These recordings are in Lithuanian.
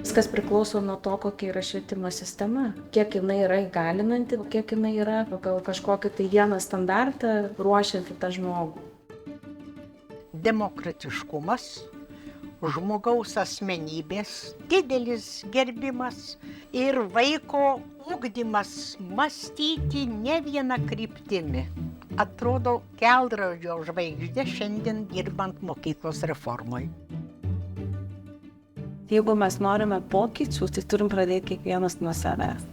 Viskas priklauso nuo to, kokia yra švietimo sistema, kiek jinai yra įgalinanti, kiek jinai yra pagal kažkokį tai vieną standartą ruošianti tą žmogų. Demokratiškumas, žmogaus asmenybės, didelis gerbimas ir vaiko ugdymas mąstyti ne viena kryptimi. Atrodo kelrodžio žvaigždė šiandien dirbant mokyklos reformoj. Jeigu mes norime pokyčių, tai turim pradėti kiekvienas nuo savęs.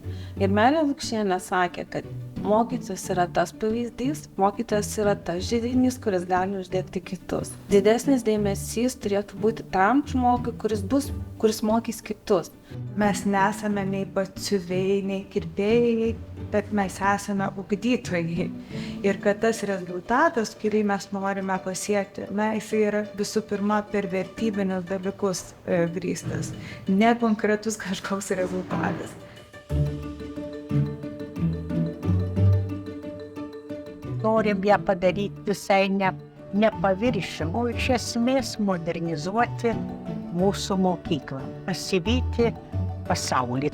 Ir Meilė Lukšienė sakė, kad mokytojas yra tas pavyzdys, mokytojas yra tas židinys, kuris gali uždegti kitus. Didesnis dėmesys turėtų būti tam žmogui, kuris mokys kitus. Mes nesame nei batsiuviai, nei kirpėjai, bet mes esame ugdytojai. Ir kad tas rezultatas, kurį mes norime pasiekti, jisai yra visų pirma per vertybinius dalykus grįstas, ne konkretus kažkoks rezultatas. Norim ją padaryti visai ne paviršium, o iš esmės modernizuoti mūsų mokyklą, pasivyti pasaulį.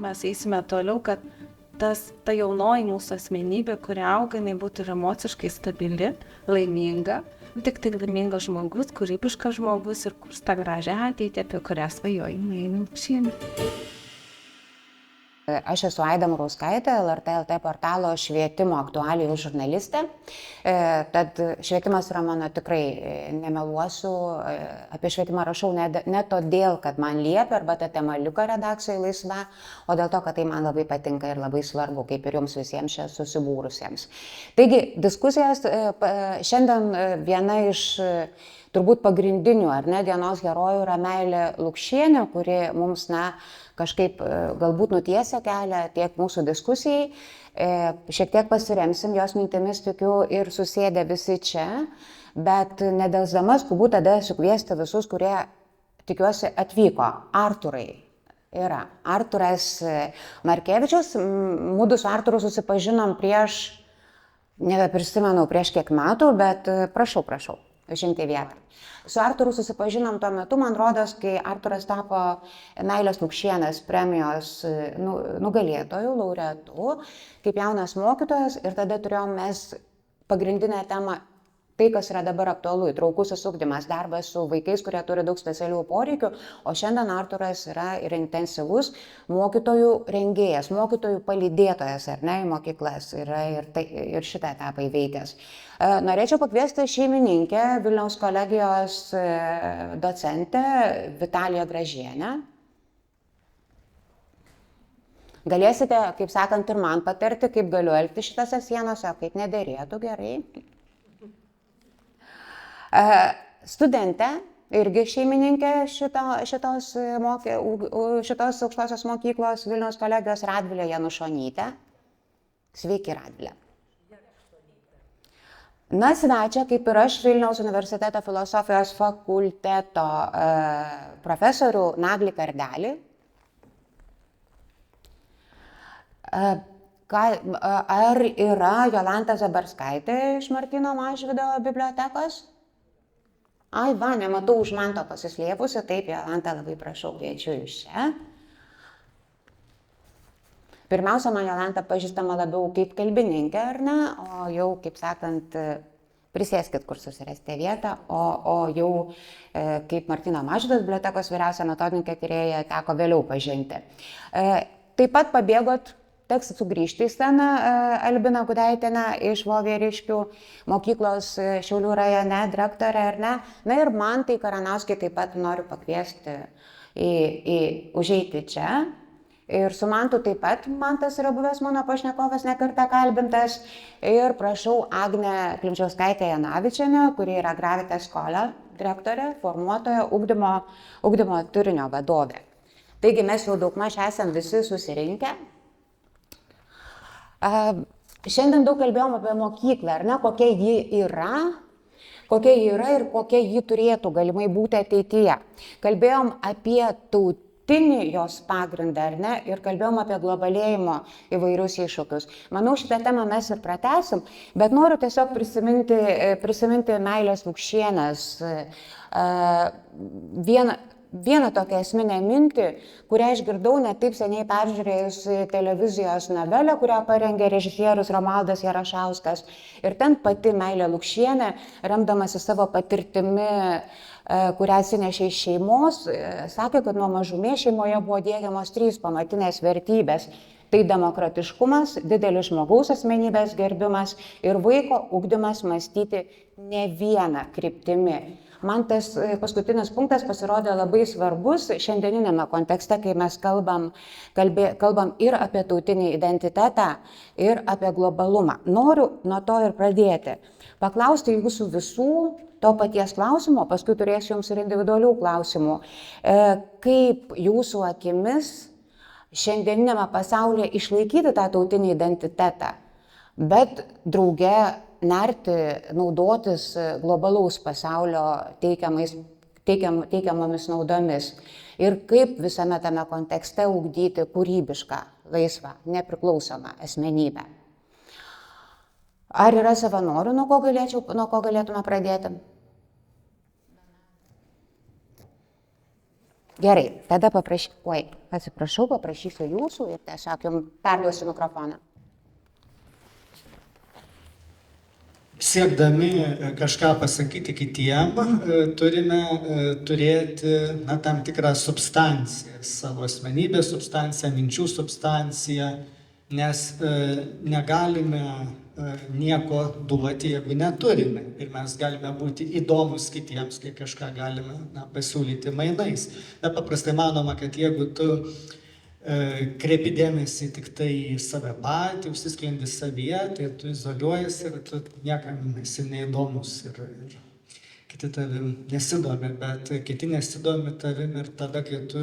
Mes eisime toliau, kad ta jaunoji mūsų asmenybė, kuri auga, jinai būtų ir emociškai stabili, laiminga, tik laimingas žmogus, kūrybiškas žmogus ir kurs tą gražią ateitį, apie kurią svajoja Meilė Lukšienė. Aš esu Aida Murauskaitė, LRT LT portalo švietimo aktualijų žurnalistė. Tad švietimas yra mano, tikrai nemeluosiu, apie švietimą rašau ne todėl, kad man liepia arba ta tema liko redakcijoje laisva, o dėl to, kad tai man labai patinka ir labai svarbu, kaip ir jums visiems čia susibūrusiems. Taigi, diskusijos šiandien viena iš turbūt pagrindinių dienos herojų yra Meilė Lukšienė, kuri mums kažkaip galbūt nutiesia kelią tiek mūsų diskusijai. Šiek tiek pasiremsim jos mintimis, tikiu, ir susėdę visi čia, bet nedelsdama skubu tada sukviesti visus, kurie, tikiuosi, atvyko. Artūrai yra. Artūras Markevičius, mudu su Artūru susipažinom nebeprisimenu prieš kiek metų, bet prašau, užimti vietą. Su Artūru susipažinom tuo metu, man rodos, kai Artūras tapo Meilės Lukšienės premijos nugalėtojų, laureatu, kaip jaunas mokytojas, ir tada turėjom mes pagrindinę temą, tai, kas yra dabar aktualu, įtraukusis ugdymas, darbas su vaikais, kurie turi daug specialių poreikių, o šiandien Artūras yra ir intensyvus mokytojų rengėjas, mokytojų palydėtojas, į mokyklas, yra ir šitą etapą įveikęs. Norėčiau pakviesti šeimininkę, Vilniaus kolegijos docentę Vitaliją Gražienę. Galėsite, kaip sakant, ir man patarti, kaip galiu elgtis šitose sienose, kaip nederėtų, gerai. Studentė, irgi šeimininkė šitos aukštosios mokyklos Vilniaus kolegijos, Radvilė Janušonytė. Sveiki, Radvilė. Svečia, kaip ir aš, Vilniaus universiteto filosofijos fakulteto profesorių Naglį Kardelį. Ar yra Jolanta Zabarskaitė iš Martyno Mažvydo bibliotekos? Nematau už manto pasislėpusi. Taip, Jolanta, labai prašau, kviečiu iš čia. Pirmiausia, man Jolanta pažįstama labiau kaip kalbininkė, ar ne? O jau, kaip sakant, prisėskit, kur susirasti vietą, o jau kaip Martyno Mažvydo bibliotekos vyriausia metodininkė tyrėja teko vėliau pažinti. Taip pat pabėgot, teks sugrįžti į sceną, Albina Gudaitienė iš Voveryškių mokyklos Šiaulių rajone, direktorė, ar ne? Ir Mantai Karanauskį taip pat noriu pakviesti užeiti čia. Ir su Mantu taip pat, Mantas yra buvęs mano pašnekovas, ne kartą kalbintas. Ir prašau Agnę Klimčiauskaitę Janavičienę, kuri yra Gravite Schola direktorė, formuotoja, ugdymo turinio vadovė. Taigi mes jau daugmaž esam visi susirinkę. Šiandien daug kalbėjom apie mokyklą, ar ne, kokia ji yra ir kokia ji turėtų galimai būti ateityje. Kalbėjom apie tautinį jos pagrindą, ar ne, ir kalbėjom apie globalėjimo įvairius iššūkius. Manau, šitą temą mes ir pratęsim, bet noriu tiesiog prisiminti Meilės Lukšienės vieną tokią esminę mintį, kurią išgirdau ne taip seniai peržiūrėjus televizijos novelę, kurią parengė režisierius Romualdas Jarašauskas. Ir ten pati Meilė Lukšienė, remdamasi savo patirtimi, kurią atsinešė iš šeimos, sakė, kad nuo mažumės šeimoje buvo diegiamos 3 pamatinės vertybės. Tai demokratiškumas, didelis žmogaus asmenybės gerbimas ir vaiko ugdymas mąstyti ne vieną kryptimi. Man tas paskutinis punktas pasirodė labai svarbus šiandieninėme kontekste, kai mes kalbam ir apie tautinį identitetą, ir apie globalumą. Noriu nuo to ir pradėti. Paklausti jūsų visų to paties klausimo, paskui turėsiu jums ir individualių klausimų. Kaip jūsų akimis šiandieninėme pasaulyje išlaikyti tą tautinį identitetą, bet drauge nerti, naudotis globalaus pasaulio teikiamomis naudomis ir kaip visame tame kontekste ugdyti kūrybišką, laisvą, nepriklausomą asmenybę. Ar yra savanorių, nuo ko galėtume pradėti? Gerai, tada paprašysiu jūsų ir tiesiog jums perduosiu mikrofoną. Siekdami kažką pasakyti kitiem, turime turėti tam tikrą substanciją, savo asmenybės substanciją, minčių substanciją, nes negalime nieko duoti, jeigu neturime. Ir mes galime būti įdomus kitiems, kai kažką galime pasiūlyti mainais. Paprastai manoma, kad jeigu tu kreipi dėmesį tik tai į save patį, užsisklendi savyje, tai tu izoliuojasi ir tu niekam esi neįdomus ir kiti tavim nesidomi, bet kiti nesidomi tavim ir tada, kai tu,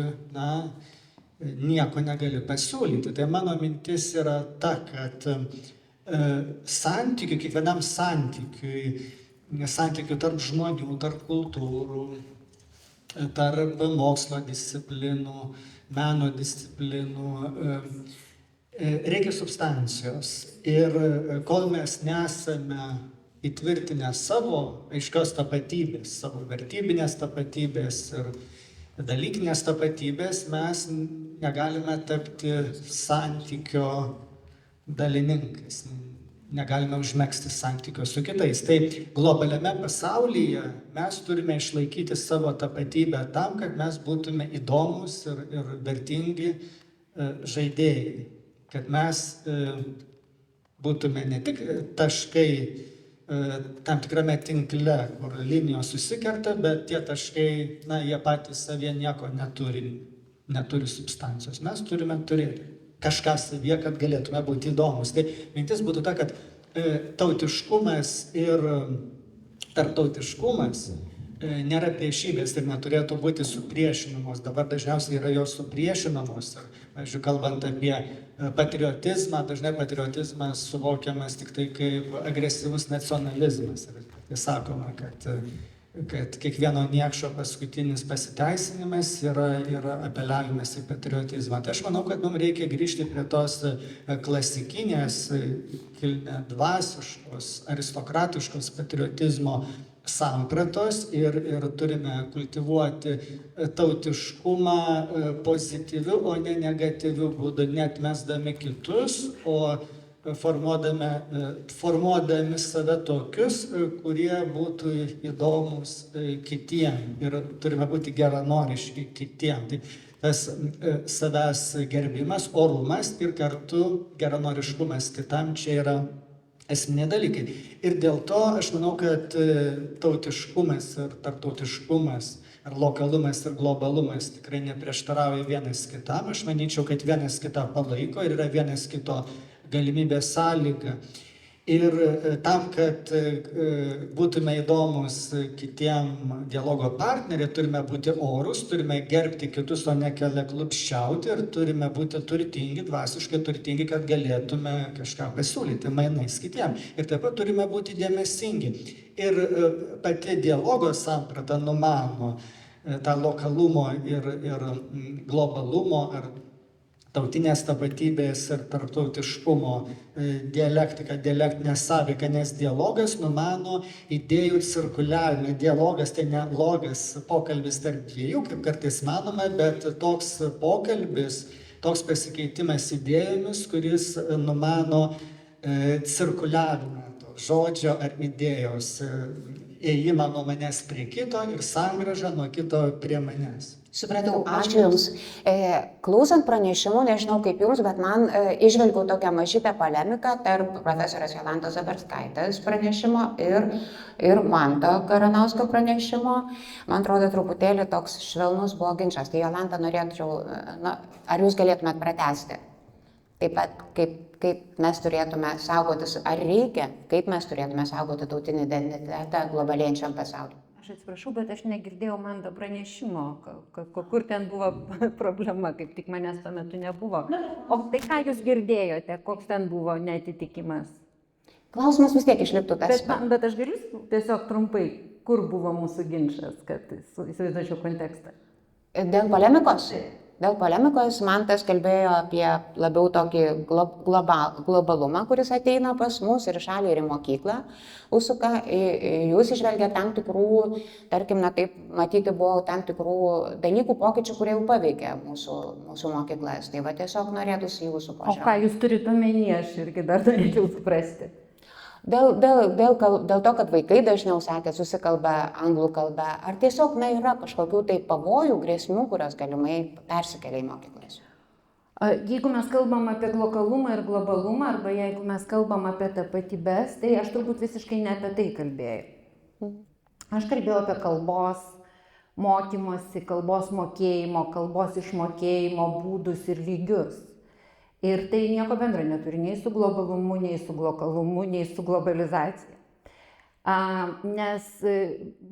nieko negali pasiūlyti. Tai mano mintis yra ta, kad kiekvienam santykiui tarp žmonių, tarp kultūrų, tarp mokslo disciplinų, meno disciplinų, reikia substancijos. Ir kol mes nesame įtvirtinę savo aiškios tapatybės, savo vertybinės tapatybės ir dalykinės tapatybės, mes negalime tapti santykio dalininkais, negalime užmegzti santykio su kitais. Tai globaliame pasaulyje mes turime išlaikyti savo tapatybę tam, kad mes būtume įdomus ir vertingi žaidėjai. Kad mes būtume ne tik taškai tam tikrame tinkle, kur linijos susikerta, bet tie taškai, jie patys savie nieko neturi substancijos. Mes turime turėti kažką savyje, kad galėtume būti įdomus. Tai mintis būtų ta, kad tautiškumas ir tarptautiškumas nėra priešybės ir neturėtų būti supriešinamos. Dabar dažniausiai yra jos supriešinamos. Pavyzdžiui, kalbant apie patriotizmą, dažnai patriotizmas suvokiamas tik tai kaip agresyvus nacionalizmas. Ir sakoma, kad kiekvieno niekšo paskutinis pasiteisinimas yra apeliavimas į patriotizmą. Tai aš manau, kad mums reikia grįžti prie tos klasikinės, kilniadvasiškos, aristokratiškos patriotizmo sampratos ir turime kultivuoti tautiškumą pozityviu, o ne negatyviu būdu, neatmesdami kitus, o formuodami save tokius, kurie būtų įdomus kitiem ir turime būti geranoriški kitiem. Tai tas savęs gerbimas, orumas ir kartu geranoriškumas kitam čia yra esminiai dalykai. Ir dėl to aš manau, kad tautiškumas ir tarptautiškumas, ar lokalumas ir globalumas tikrai neprieštarauja vienas kitam. Aš manyčiau, kad vienas kitą palaiko ir yra vienas kito galimybės sąlyga. Ir tam, kad būtume įdomus kitiem dialogo partneriai, turime būti orus, turime gerbti kitus, o ne keliaklupsčiauti ir turime būti turtingi, dvasiškai turtingi, kad galėtume kažką pasiūlyti mainais kitiem. Ir taip pat turime būti dėmesingi. Ir pati dialogo samprata numano tą lokalumo ir globalumo ar tautinės tapatybės ir tarptautiškumo dialektika, dialektinė sąveika, nes dialogas numano idėjų cirkuliavimą. Dialogas tai ne logas pokalbis tarp dviejų, kaip kartais manome, bet toks pokalbis, toks pasikeitimas idėjomis, kuris numano cirkuliavimą to žodžio ar idėjos, ėjimą nuo manęs prie kito ir sangrąžą nuo kito prie manęs. Supratau, ačiū Jums. Klausant pranešimų, nežinau kaip Jums, bet man išvelgiau tokią mažytę polemiką tarp profesorės Jolantos Zabarskaitės pranešimo ir Manto Karanausko pranešimo. Man atrodo, truputėlį toks švelnus buvo ginčas. Tai Jolanta, norėčiau, ar Jūs galėtumėt pratęsti? Taip pat, kaip mes turėtume saugotis, ar reikia, kaip mes turėtume saugoti tautinį identitetą globalėjančiam pasauliu. Aš atsiprašau, bet aš negirdėjau Manto pranešimo, kur ten buvo problema, kaip tik manęs tuo metu nebuvo. O tai ką Jūs girdėjote, koks ten buvo neatitikimas? Klausimas vis tiek išliktų tas. Bet aš galiu tiesiog trumpai, kur buvo mūsų ginčas, kad įsivaizduočiau kontekstą. Dėl polemikos? Dėl polemikos Mantas kalbėjo apie labiau tokį globalumą, kuris ateina pas mus ir į šalį, ir į mokyklą užsuka. Jūs išvelgėte tam tikrų, tarkim, taip matyti buvo tam tikrų dalykų, pokyčių, kurie jau paveikė mūsų mokyklas. Tai va tiesiog norėtųsi Jūsų požiūrį. O ką Jūs turite omenyje, aš irgi dar norėčiau suprasti. Dėl to, kad vaikai dažniau sakė, susikalba anglų kalba, ar tiesiog yra kažkokių tai pavojų, grėsmių, kurios galimai persikelia į mokyklas? Jeigu mes kalbam apie lokalumą ir globalumą, arba jeigu mes kalbam apie tapatybės, tai aš turbūt visiškai ne apie tai kalbėjau. Aš kalbėjau apie kalbos mokymosi, kalbos mokėjimo, kalbos išmokėjimo būdus ir lygius. Ir tai nieko bendro neturi nei su globalumu, nei su lokalumu, nei su globalizacija. Nes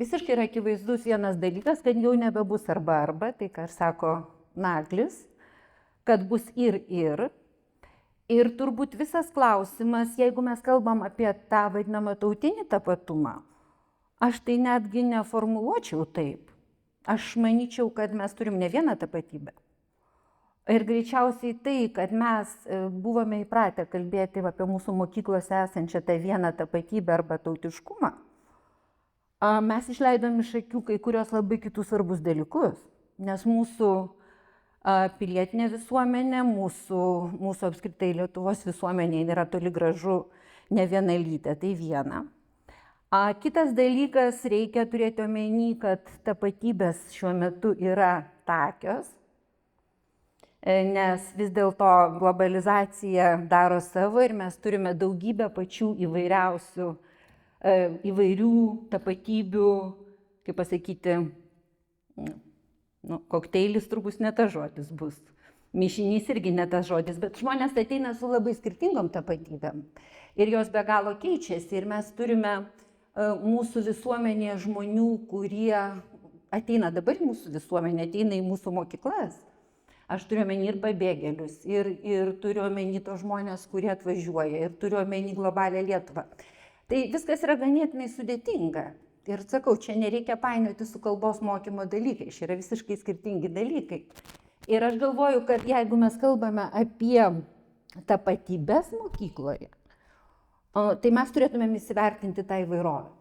visiškai yra akivaizdus vienas dalykas, kad jau nebebus arba, tai ką sako Naglis, kad bus ir. Ir turbūt visas klausimas, jeigu mes kalbam apie tą vadinamą tautinį tapatumą, aš tai netgi neformuluočiau taip. Aš manyčiau, kad mes turim ne vieną tapatybę. Ir greičiausiai tai, kad mes buvome įpratę kalbėti apie mūsų mokyklose esančią tą vieną tapatybę arba tautiškumą, mes išleidom iš akių kai kurios labai kitus svarbus dalykus, nes mūsų pilietinė visuomenė, mūsų apskritai Lietuvos visuomenė yra toli gražu ne vienalytė, tai viena. Kitas dalykas, reikia turėti omeny, kad tapatybės šiuo metu yra takios, nes vis dėlto globalizacija daro savo ir mes turime daugybę pačių įvairių tapatybių, kaip pasakyti, kokteilis turbūt ne tas žodis bus, mišinys irgi ne tas žodis, bet žmonės ateina su labai skirtingom tapatybėm ir jos be galo keičiasi ir mes turime mūsų visuomenėje žmonių, kurie ateina dabar į mūsų visuomenę, ateina į mūsų mokyklas. Aš turiu omeny ir pabėgėlius, ir turiu omeny tos žmonės, kurie atvažiuoja, ir turiu omeny globalią Lietuvą. Tai viskas yra ganėtinai sudėtinga. Ir sakau, čia nereikia painioti su kalbos mokymo dalykais, čia yra visiškai skirtingi dalykai. Ir aš galvoju, kad jeigu mes kalbame apie tapatybės mokykloje, tai mes turėtumėm įsivertinti tą įvairovę.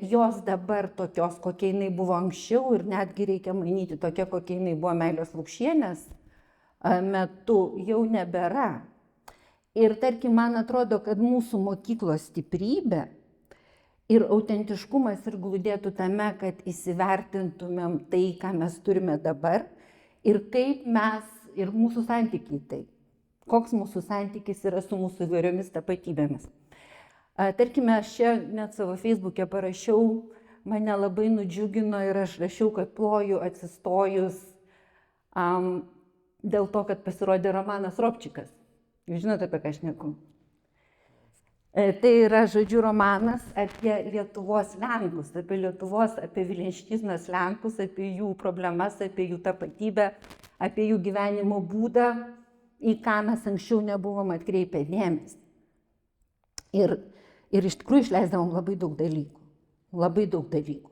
Jos dabar tokios, kokia jinai buvo anksčiau ir netgi reikia manyti tokia, kokia jinai buvo Meilės Lukšienės metu, jau nebėra. Ir tarkim, man atrodo, kad mūsų mokyklos stiprybė ir autentiškumas ir glūdėtų tame, kad įsivertintumėm tai, ką mes turime dabar ir kaip mes, ir mūsų santykiai tai. Koks mūsų santykis yra su mūsų įvairiomis tapatybėmis. Tarkime, aš čia net savo Facebook'e parašiau, mane labai nudžiugino ir aš rašiau, kad ploju atsistojus dėl to, kad pasirodė romanas Robčikas. Jūs žinote, apie ką aš šneku. Tai yra, žodžiu, romanas apie Lietuvos Lenkus, apie Vilenštiznos Lenkus, apie jų problemas, apie jų tapatybę, apie jų gyvenimo būdą, į ką mes anksčiau nebuvom atkreipę dėmesį. Ir iš tikrųjų išleisdavom labai daug dalykų.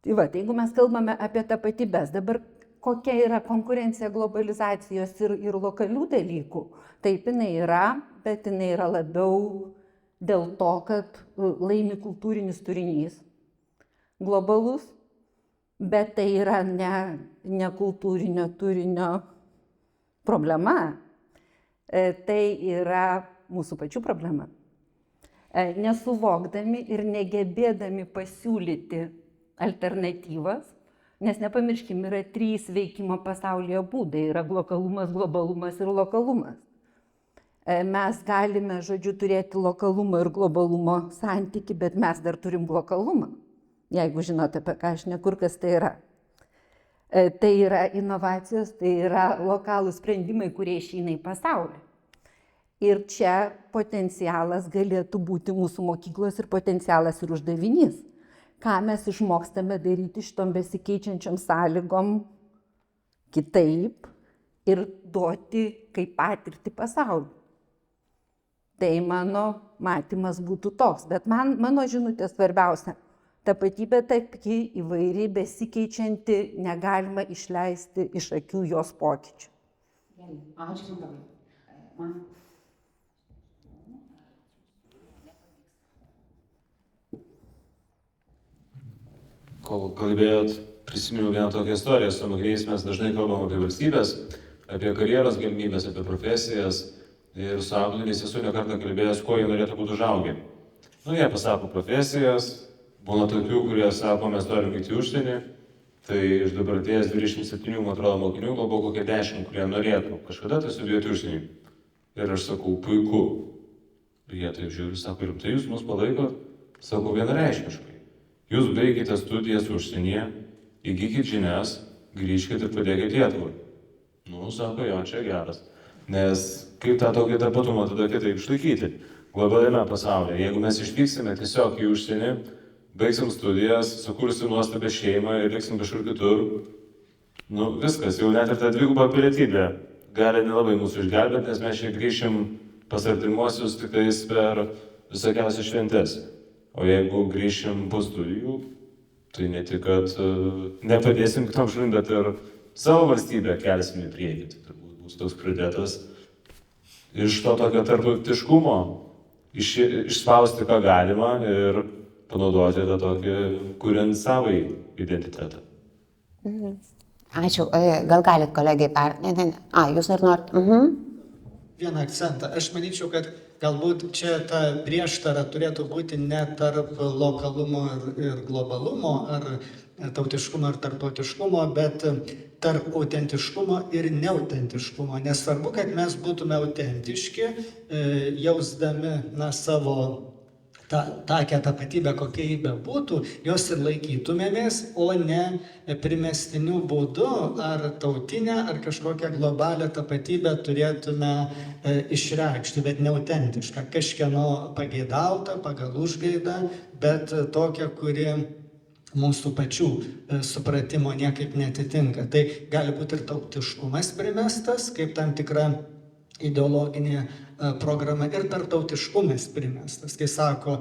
Tai va, jeigu mes kalbame apie tapatybės, dabar kokia yra konkurencija globalizacijos ir lokalių dalykų. Taip jinai yra, bet jinai yra labiau dėl to, kad laimi kultūrinis turinys globalus, bet tai yra ne kultūrinio turinio problema, tai yra mūsų pačių problema. Nesuvokdami ir negebėdami pasiūlyti alternatyvas, nes nepamirškim, yra 3 veikimo pasaulyje būdai, yra glokalumas, globalumas ir lokalumas. Mes galime, žodžiu, turėti lokalumo ir globalumo santyki, bet mes dar turim glokalumą, jeigu žinote, apie ką aš nekur, kas tai yra. Tai yra inovacijos, tai yra lokalūs sprendimai, kurie išeina į pasaulį. Ir čia potencialas galėtų būti mūsų mokyklos ir potencialas ir uždavinys. Ką mes išmokstame daryti šitom besikeičiančiom sąlygom kitaip ir duoti kaip patirtį pasauliu. Tai mano matymas būtų toks, bet mano žinutė svarbiausia. Tapatybė taki įvairiai besikeičianti, negalima išleisti iš akių jos pokyčių. Ačiū labai. Kol kalbėjot, prisiminiau vieną tokią istoriją. Su mokiniais mes dažnai kalbam apie valstybės, apie karjeros galimybės, apie profesijas. Ir su auklėmis esu ne kartą kalbėjęs, kuo jie norėtų būti užaugę. Jie pasako profesijas, būna tokių, kurie sako, mes norim vykti į užsienį. Tai iš dabarties 27, man atrodo, mokinių gal buvo kokie 10, kurie norėtų kažkada tai studijuoti užsienį. Ir aš sakau, puiku. Ir jie taip žiūri, sako, ir tai jūs mus palaikot? Sakau, vienareikšmiškai. Jūs baigite studijas užsienyje, įgykit žinias, grįžkite ir padėkite Lietuvai. Sako, jo, čia geras. Nes kaip tą tokį tapatumą tada kitaip išlaikyti globaliame pasaulyje? Jeigu mes išvyksime tiesiog į užsienį, baigsim studijas, sukursim nuostabią šeimą ir liksim kažkur kitur, viskas, jau net ir ta dviguba pilietybė gali nelabai mūsų išgelbėti, nes mes čia grįšim pas artimuosius tik tais per visokiausias šventes. O jeigu grįšim po studijų, tai ne tik, kad nepadėsim kitom šalim, bet ir savo valstybę kelsim į priekį. Tai turbūt bus toks pridėtas iš to tokio tarptautiškumo išspausti, ką galima ir panaudoti tą tokį, kuriant savo identitetą. Ačiū. Gal galit kolegiai jūs ir norit? Vieną akcentą. Aš manyčiau, kad galbūt čia ta prieštara turėtų būti ne tarp lokalumo ir globalumo, ar tautiškumo ir tarptautiškumo, bet tarp autentiškumo ir neautentiškumo. Nesvarbu, kad mes būtume autentiški, jausdami savo tokią tapatybę, kokia jį bebūtų, jos ir laikytumėmės, o ne primestiniu būdu ar tautinę, ar kažkokią globalią tapatybę turėtume išreikšti, bet neautentišką, kažkieno pageidauta, pagal užgaidą, bet tokią, kuri mūsų pačių supratimo niekaip netitinka. Tai gali būti ir tautiškumas primestas, kaip tam tikra ideologinė programa, ir tarptautiškumas primestas, kai sako,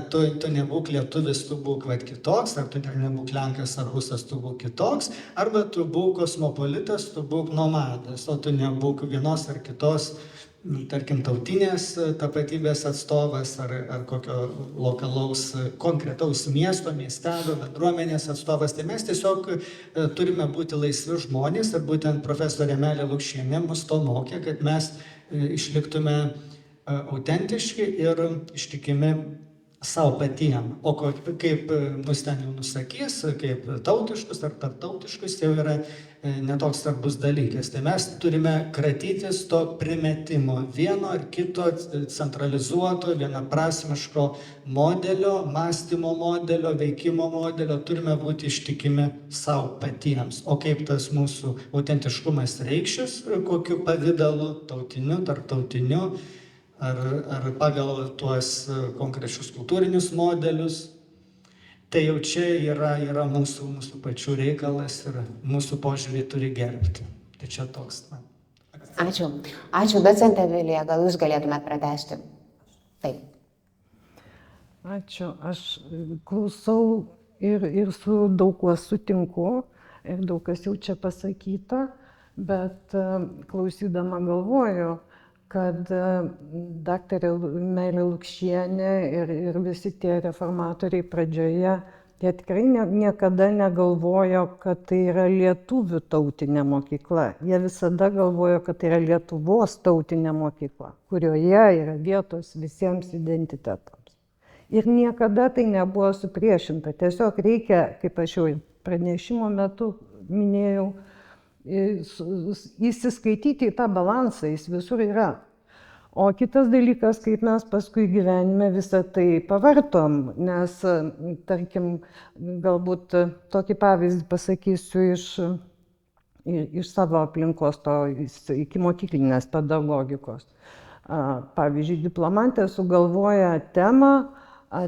tu nebūk lietuvis, tu būk kitoks, ar tu nebūk lenkas ar rusas, tu būk kitoks, arba tu būk kosmopolitas, tu būk nomadas, o tu nebūk vienos ar kitos, tarkim, tautinės tapatybės atstovas ar kokio lokalaus, konkretaus miesto, miestelio, bendruomenės atstovas. Tai mes tiesiog turime būti laisvi žmonės ir būtent profesorė Melė Lukšienė mus to mokė, kad mes išliktume autentiški ir ištikimi savo patiem. O kaip mus ten jau nusakys, kaip tautiškus ar tarptautiškus, jau yra netoks svarbus dalykas. Tai mes turime kratytis to primetimo vieno ar kito centralizuoto, vienaprasmiško modelio, mąstymo modelio, veikimo modelio. Turime būti ištikimi savo patiems. O kaip tas mūsų autentiškumas reikšis, kokiu pavidalu, tautiniu, tarptautiniu, ar pagal tuos konkrečius kultūrinius modelius, tai jau čia yra mūsų pačių reikalas ir mūsų požiūrį turi gerbti. Tai čia toks. Ačiū. Ačiū, docentė Vilija, gal jūs galėtumėt pratęsti? Taip. Ačiū. Aš klausau ir su daug kuo sutinku, ir daug kas jau čia pasakyta, bet klausydama galvoju, kad daktarė Meilė Lukšienė ir visi tie reformatoriai pradžioje, jie tikrai niekada negalvojo, kad tai yra lietuvių tautinė mokykla. Jie visada galvojo, kad tai yra Lietuvos tautinė mokykla, kurioje yra vietos visiems identitetams. Ir niekada tai nebuvo supriešinta. Tiesiog reikia, kaip aš jau pranešimo metu minėjau, įsiskaityti į tą balansą, jis visur yra. O kitas dalykas, kaip mes paskui gyvenime visą tai pavartom, nes, tarkim, galbūt tokį pavyzdį pasakysiu iš savo aplinkos, to ikimokyklinės pedagogikos. Pavyzdžiui, diplomantė sugalvoja temą,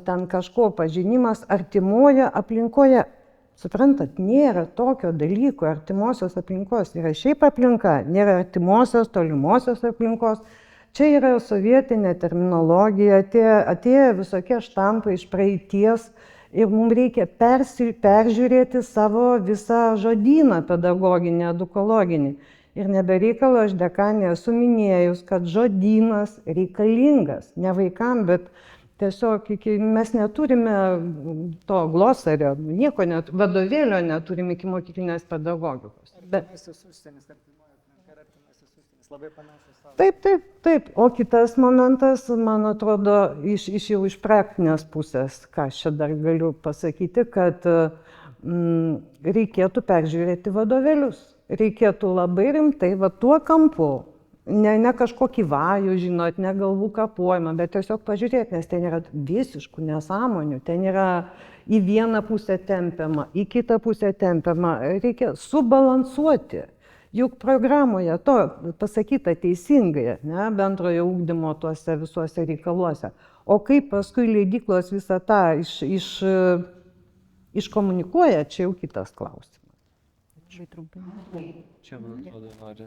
ten kažko pažinimas artimoje aplinkoje. Suprantat, nėra tokio dalyko artimosios aplinkos. Yra šiaip aplinka, nėra artimosios, tolimosios aplinkos. Čia yra sovietinė terminologija, atėjo visokie štampai iš praeities ir mums reikia peržiūrėti savo visą žodyną pedagoginį, edukologinį. Ir nebereikalo aš dekanė esu minėjus, kad žodynas reikalingas, ne vaikam, bet tiesiog mes neturime to glosario, nieko vadovėlio neturime iki mokyklinės pedagogikos. Taip. O kitas momentas, man atrodo, jau iš praktinės pusės, ką aš čia dar galiu pasakyti, kad reikėtų peržiūrėti vadovėlius. Reikėtų labai rimtai tuo kampu. Ne kažkokį vajų, žinot, ne galvų kapojimą, bet tiesiog pažiūrėti, nes ten yra visiškų nesąmonių, ten yra į vieną pusę tempiama, į kitą pusę tempiama, reikia subalansuoti. Juk programoje to pasakyta teisingai, ne, bendrojo ugdymo tuose visuose reikaluose. O kaip paskui leidyklos visą tą iškomunikuoja, čia jau kitas klausimas. Čia, man atrodo, nori.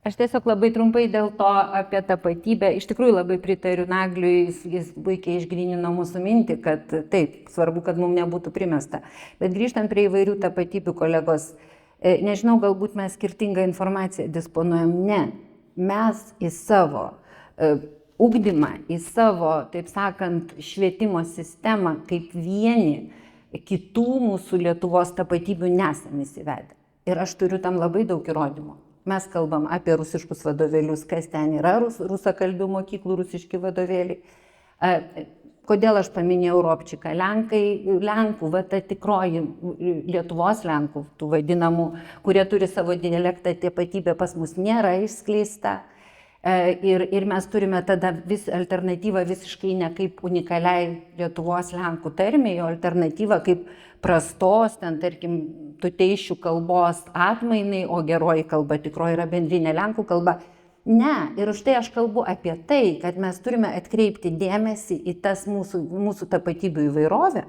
Aš tiesiog labai trumpai dėl to apie tapatybę. Iš tikrųjų labai pritariu Nagliui, jis puikiai išgrynino mūsų mintį, kad taip, svarbu, kad mums nebūtų primesta. Bet grįžtant prie įvairių tapatybių, kolegos, nežinau, galbūt mes skirtingą informaciją disponuojam. Ne, mes į savo ugdymą, į savo, taip sakant, švietimo sistemą kaip vieni kitų mūsų Lietuvos tapatybių nesam įsivedę. Ir aš turiu tam labai daug įrodymų. Mes kalbam apie rusiškus vadovėlius, kas ten yra rusakalbių mokyklų, rusiški vadovėliai. Kodėl aš paminėjau Robčiką? Lenkų, ta tikroji Lietuvos Lenkų, tų vadinamų, kurie turi savo dialektą, tapatybė pas mus nėra išskleista. Ir mes turime tada alternatyvą visiškai ne kaip unikaliai Lietuvos Lenkų tarmei, o alternatyvą kaip prastos, ten tarkim, tuteišių kalbos atmainai, o geroji kalba tikroji yra bendrinė Lenkų kalba. Ne, ir už tai aš kalbu apie tai, kad mes turime atkreipti dėmesį į tas mūsų tapatybių įvairovę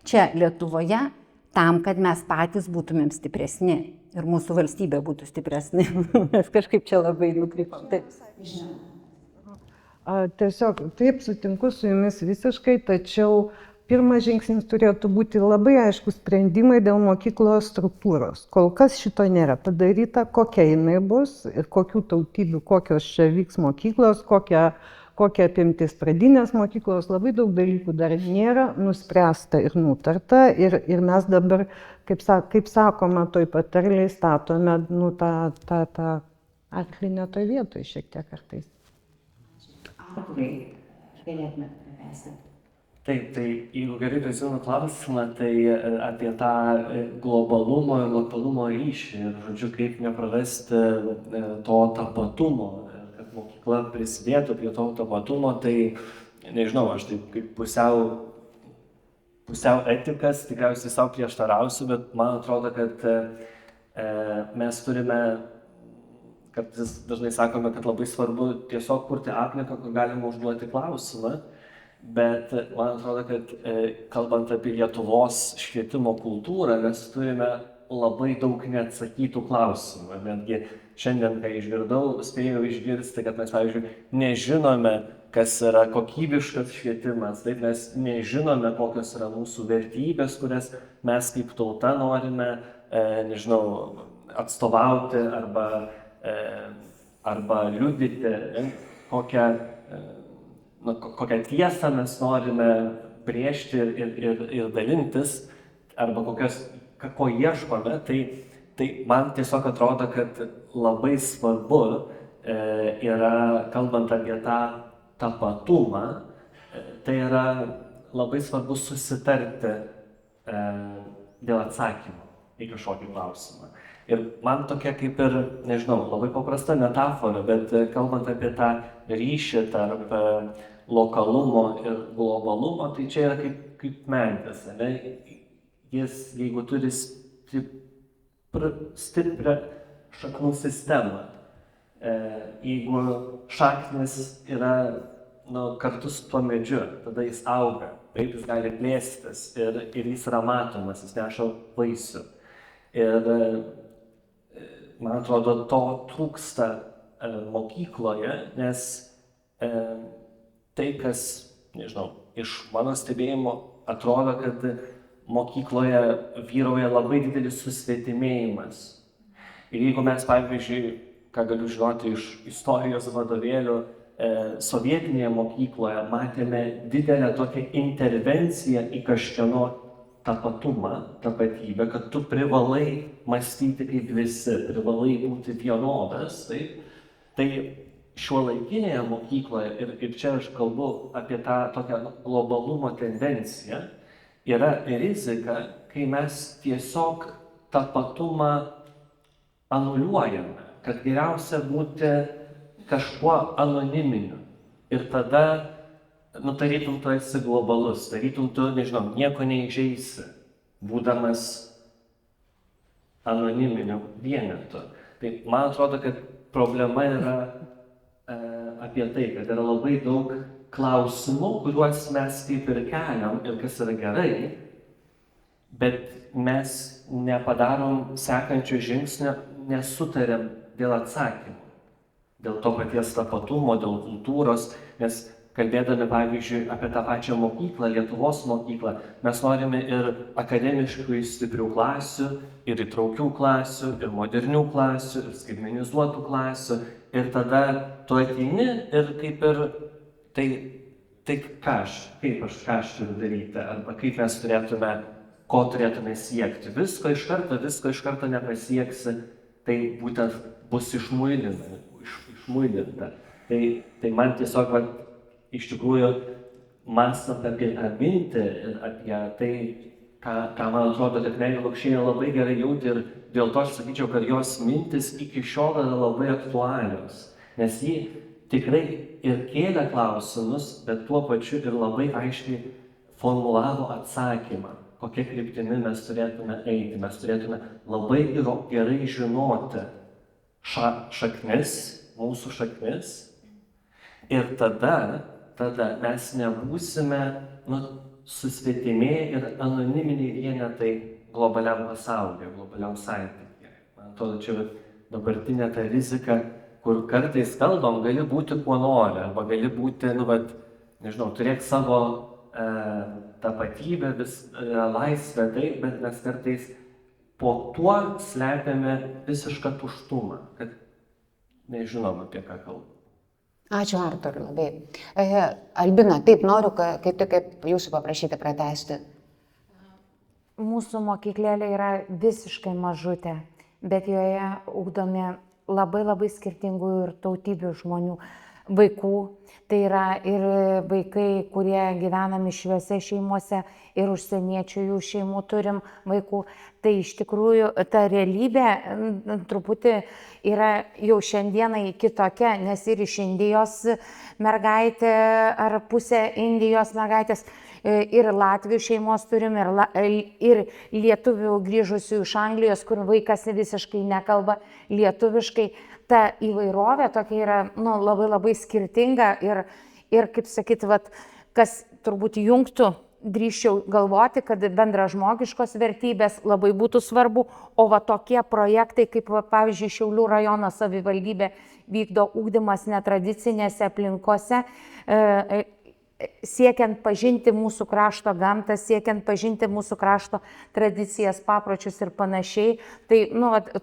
čia Lietuvoje, tam, kad mes patys būtumėm stipresni ir mūsų valstybė būtų stipresni. Mes kažkaip čia labai nukrypom. Taip. Tiesiog taip sutinku su jumis visiškai, tačiau pirmas žingsnis turėtų būti labai aiškus sprendimai dėl mokyklos struktūros. Kol kas šito nėra padaryta, kokia jinai bus ir kokių tautybių, kokios čia vyks mokyklos, kokia apimtis pradinės mokyklos, labai daug dalykų dar nėra nuspręsta ir nutarta. Ir mes dabar, kaip sakoma, toj patarlėj statome tą arklį ne toj vietoj šiek tiek kartais. Taip, tai jeigu gerai prisimenu klausimą, tai apie tą globalumo ir lokalumo ryšį ir, žodžiu, kaip neprarasti to tapatumo, kad mokykla prisidėtų prie to tapatumo, tai nežinau, aš taip kaip pusiau etikas, tikriausiai savo prieštarausiu, bet man atrodo, kad mes turime, kartais dažnai sakome, kad labai svarbu tiesiog kurti aplinką, kur galima užduoti klausimą. Bet man atrodo, kad kalbant apie Lietuvos švietimo kultūrą, mes turime labai daug neatsakytų klausimų. Netgi šiandien, kai išgirdau, spėjau išgirsti, kad mes, pavyzdžiui, nežinome, kas yra kokybiškas švietimas, taip mes nežinome, kokios yra mūsų vertybės, kurias mes kaip tauta norime nežinau, atstovauti arba liudyti, kokią tiesą mes norime brėžti ir dalintis, arba ko ieškome, tai man tiesiog atrodo, kad labai svarbu yra, kalbant apie tą tapatumą, tai yra labai svarbu susitarti dėl atsakymo į kažkokį klausimą. Ir man tokia kaip ir, nežinau, labai paprasta metafora, bet kalbant apie tą ryšį tarp lokalumo ir globalumo, tai čia yra kaip mentis, ne? Jis, jeigu turi stiprią šaknų sistemą, jeigu šaknis yra kartu su tuo medžiu, tada jis auga, taip jis gali plėstis ir jis yra matomas, jis neša vaisių. Ir man atrodo, to trūksta mokykloje, nes tai, kas, nežinau, iš mano stebėjimo atrodo, kad mokykloje vyrauja labai didelis susvetimėjimas. Ir jeigu mes, pavyzdžiui, ką galiu žinoti iš istorijos vadovėlių, sovietinėje mokykloje matėme didelę tokią intervenciją į kažkieno tapatumą, tapatybę, kad tu privalai mąstyti kaip visi, privalai būti vienodas. Tai šiuolaikinėje mokykloje, ir čia aš kalbu apie tą tokią globalumo tendenciją, yra rizika, kai mes tiesiog tapatumą anuliuojame, kad geriausia būti kažkuo anoniminiu. Ir tada, tarytum tu esi globalus, tarytum tu, nežinau, nieko neįžeisi, būdamas anoniminiu vienetu. Tai man atrodo, kad problema yra apie tai, kad yra labai daug klausimų, kuriuos mes kaip ir keliam ir kas yra gerai, bet mes nepadarom sekančio žingsnio, nesutariam dėl atsakymų. Dėl to paties tapatumo, dėl kultūros, nes kalbėdami, pavyzdžiui, apie tą pačią mokyklą, Lietuvos mokyklą, mes norime ir akademiškai stiprių klasių, ir įtraukių klasių, ir modernių klasių, ir skaitmenizuotų klasių, ir tada tu ateini ir kaip ir, ką aš turiu daryti, arba kaip mes turėtume, ko turėtume siekti. Visko iš karto nepasieksi, tai būtent bus išmuilinta. Tai man tiesiog, iš tikrųjų, mąstant apie tą mintį ir apie tai, ką man atrodo, kad Meilė Lukšienė labai gerai jautė, ir dėl to aš sakyčiau, kad jos mintis iki šiol yra labai aktualios, nes ji tikrai ir kėlė klausimus, bet tuo pačiu ir labai aiškiai formulavo atsakymą, kokia kryptimi mes turėtume eiti. Mes turėtume labai gerai žinoti mūsų šaknis, ir tada mes nebūsime susvetimėję ir anoniminiai vienetai globaliam pasaulyje, globaliam santykyje. Man atrodo, čia dabartinė ta rizika, kur kartais kalbam, gali būti kuo nori, arba gali būti, nežinau, turėti savo tapatybę, laisvę, taip, bet mes kartais po tuo slepiame visišką tuštumą, kad nežinom, apie ką kalbam. Ačiū, Artūrui, labai. Albina, taip, noriu kaip jūsų paprašyti pratęsti. Mūsų mokyklėlė yra visiškai mažutė, bet joje ugdomi labai skirtingų ir tautybių žmonių, vaikų. Tai yra ir vaikai, kurie gyvena mišriuose šeimuose, ir užsieniečių jų šeimų turim vaikų. Tai iš tikrųjų ta realybė truputį yra jau šiandienai kitokia, nes ir iš Indijos mergaitė ar pusė Indijos mergaitės, ir Latvių šeimos turim, ir lietuvių grįžusių iš Anglijos, kur vaikas visiškai nekalba lietuviškai. Ta įvairovė tokia yra labai skirtinga ir kaip sakyt, kas turbūt jungtų, drįsčiau galvoti, kad bendražmogiškos vertybės labai būtų svarbu, o tokie projektai, kaip pavyzdžiui Šiaulių rajono savivaldybė vykdo ugdymas netradicinėse aplinkose, siekiant pažinti mūsų krašto gamtą, siekiant pažinti mūsų krašto tradicijas, papročius ir panašiai. Tai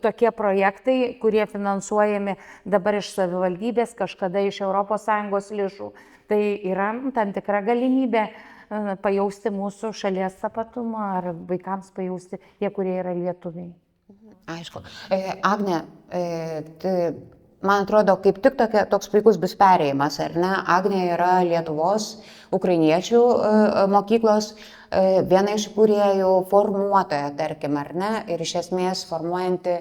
tokie projektai, kurie finansuojami dabar iš savivaldybės, kažkada iš ES lėšų, tai yra tam tikra galimybė pajausti mūsų šalies tapatumą ar vaikams pajausti tie, kurie yra lietuviai. Aišku. Agne, man atrodo, kaip tik toks puikus bus perėjimas, ar ne? Agnė yra Lietuvos ukrainiečių mokyklos viena iš kūrėjų, formuotoja, tarkim, ar ne? Ir iš esmės formuojanti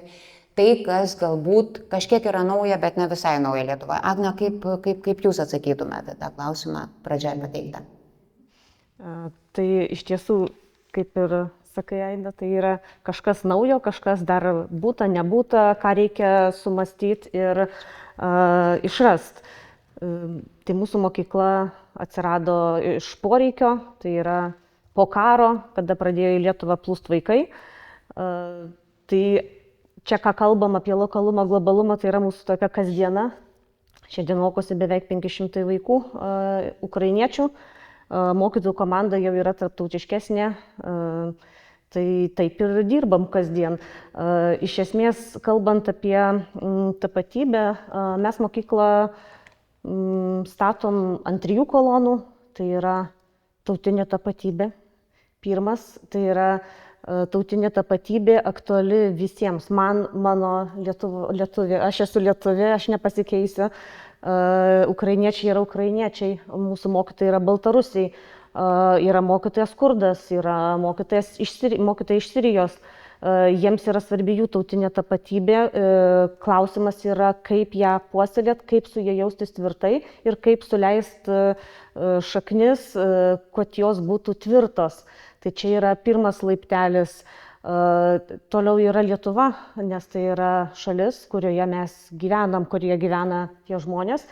tai, kas galbūt kažkiek yra nauja, bet ne visai nauja Lietuvoje. Agne, kaip jūs atsakytumėte tą klausimą pradžioje pateiktą? Tai iš tiesų, kaip ir sakai, Aida, tai yra kažkas naujo, kažkas dar būta, nebūta, ką reikia sumastyti ir išrasti. Tai mūsų mokykla atsirado iš poreikio, tai yra po karo, kada pradėjo į Lietuvą plūst vaikai. Tai čia, ką kalbam apie lokalumą, globalumą, tai yra mūsų tokia kasdiena. Šiandien mokosi beveik 500 vaikų ukrainiečių. Mokytojų komanda jau yra tarptautiškesnė. Tai taip ir dirbam kasdien. Iš esmės, kalbant apie tapatybę, mes mokyklą statom ant 3 kolonų. Tai yra tautinė tapatybė. Pirmas, tai yra tautinė tapatybė aktuali visiems. Mano lietuvė, aš esu lietuvė, aš nepasikeisiu. Ukrainiečiai yra ukrainiečiai, mūsų mokytojai yra baltarusiai. Yra mokytojas kurdas, yra mokytojai iš Sirijos, jiems yra svarbi jų tautinė tapatybė, klausimas yra, kaip ją puoselėt, kaip su jie jaustis tvirtai ir kaip suleist šaknis, kad jos būtų tvirtos. Tai čia yra pirmas laiptelis. Toliau yra Lietuva, nes tai yra šalis, kurioje mes gyvenam, kurioje gyvena tie žmonės.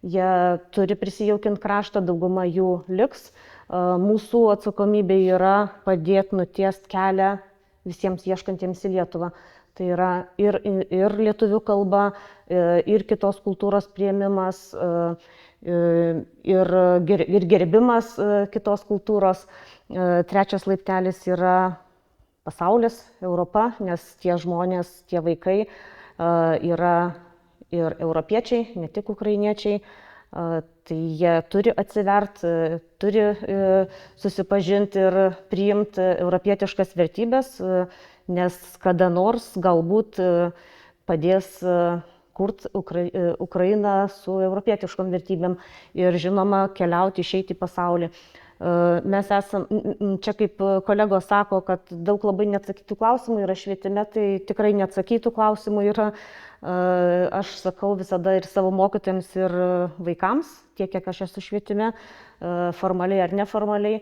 Jie turi prisijaukinti kraštą, dauguma jų liks. Mūsų atsakomybė yra padėti nutiesti kelią visiems ieškantiems į Lietuvą. Tai yra ir lietuvių kalba, ir kitos kultūros priėmimas, ir gerbimas kitos kultūros. Trečias laiptelis yra pasaulis, Europa, nes tie žmonės, tie vaikai yra ir europiečiai, ne tik ukrainiečiai. Tai jie turi atsiverti, turi susipažinti ir priimti europietiškas vertybės, nes kada nors galbūt padės kurti Ukrainą su europietiškom vertybėm ir žinoma keliauti, išeiti į pasaulį. Mes esam, čia kaip kolegos sako, kad daug labai neatsakytų klausimų yra švietime, tai tikrai neatsakytų klausimų yra. Aš sakau visada ir savo mokytojams, ir vaikams, tiek kiek aš esu švietime, formaliai ar neformaliai,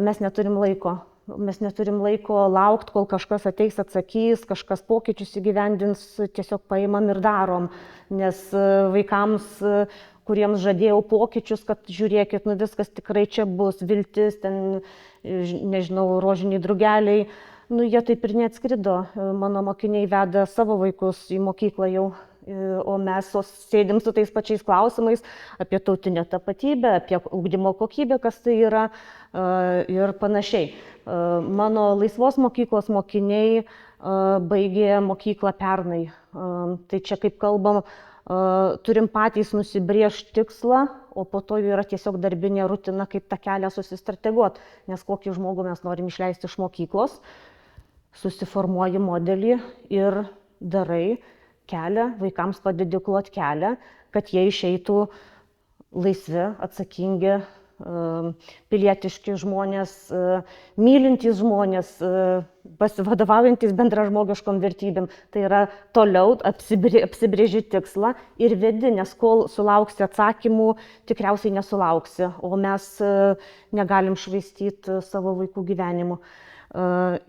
mes neturim laiko. Mes neturim laiko laukti, kol kažkas ateis, atsakys, kažkas pokyčius įgyvendins, tiesiog paimam ir darom. Nes vaikams, kuriems žadėjau pokyčius, kad žiūrėkit, viskas tikrai čia bus, viltis, ten, nežinau, rožiniai drugeliai, jie taip ir neatskrido. Mano mokiniai veda savo vaikus į mokyklą jau, o mes sėdim su tais pačiais klausimais apie tautinę tapatybę, apie ugdymo kokybę, kas tai yra ir panašiai. Mano laisvos mokyklos mokiniai baigė mokyklą pernai. Tai čia kaip kalbam, turim patys nusibrėžti tikslą, o po to yra tiesiog darbinė rutina, kaip tą kelią susistrateguoti. Nes kokį žmogų mes norim išleisti iš mokyklos, susiformuoji modelį ir darai kelią, vaikams padedikuoti kelią, kad jie išeitų laisvi, atsakingi, pilietiški žmonės, mylintys žmonės, pasivadovaujantis bendražmogiškom vertybėm. Tai yra toliau apsibrėži tikslą ir vedi, nes kol sulauksi atsakymų, tikriausiai nesulauksi, o mes negalim švaistyti savo vaikų gyvenimu.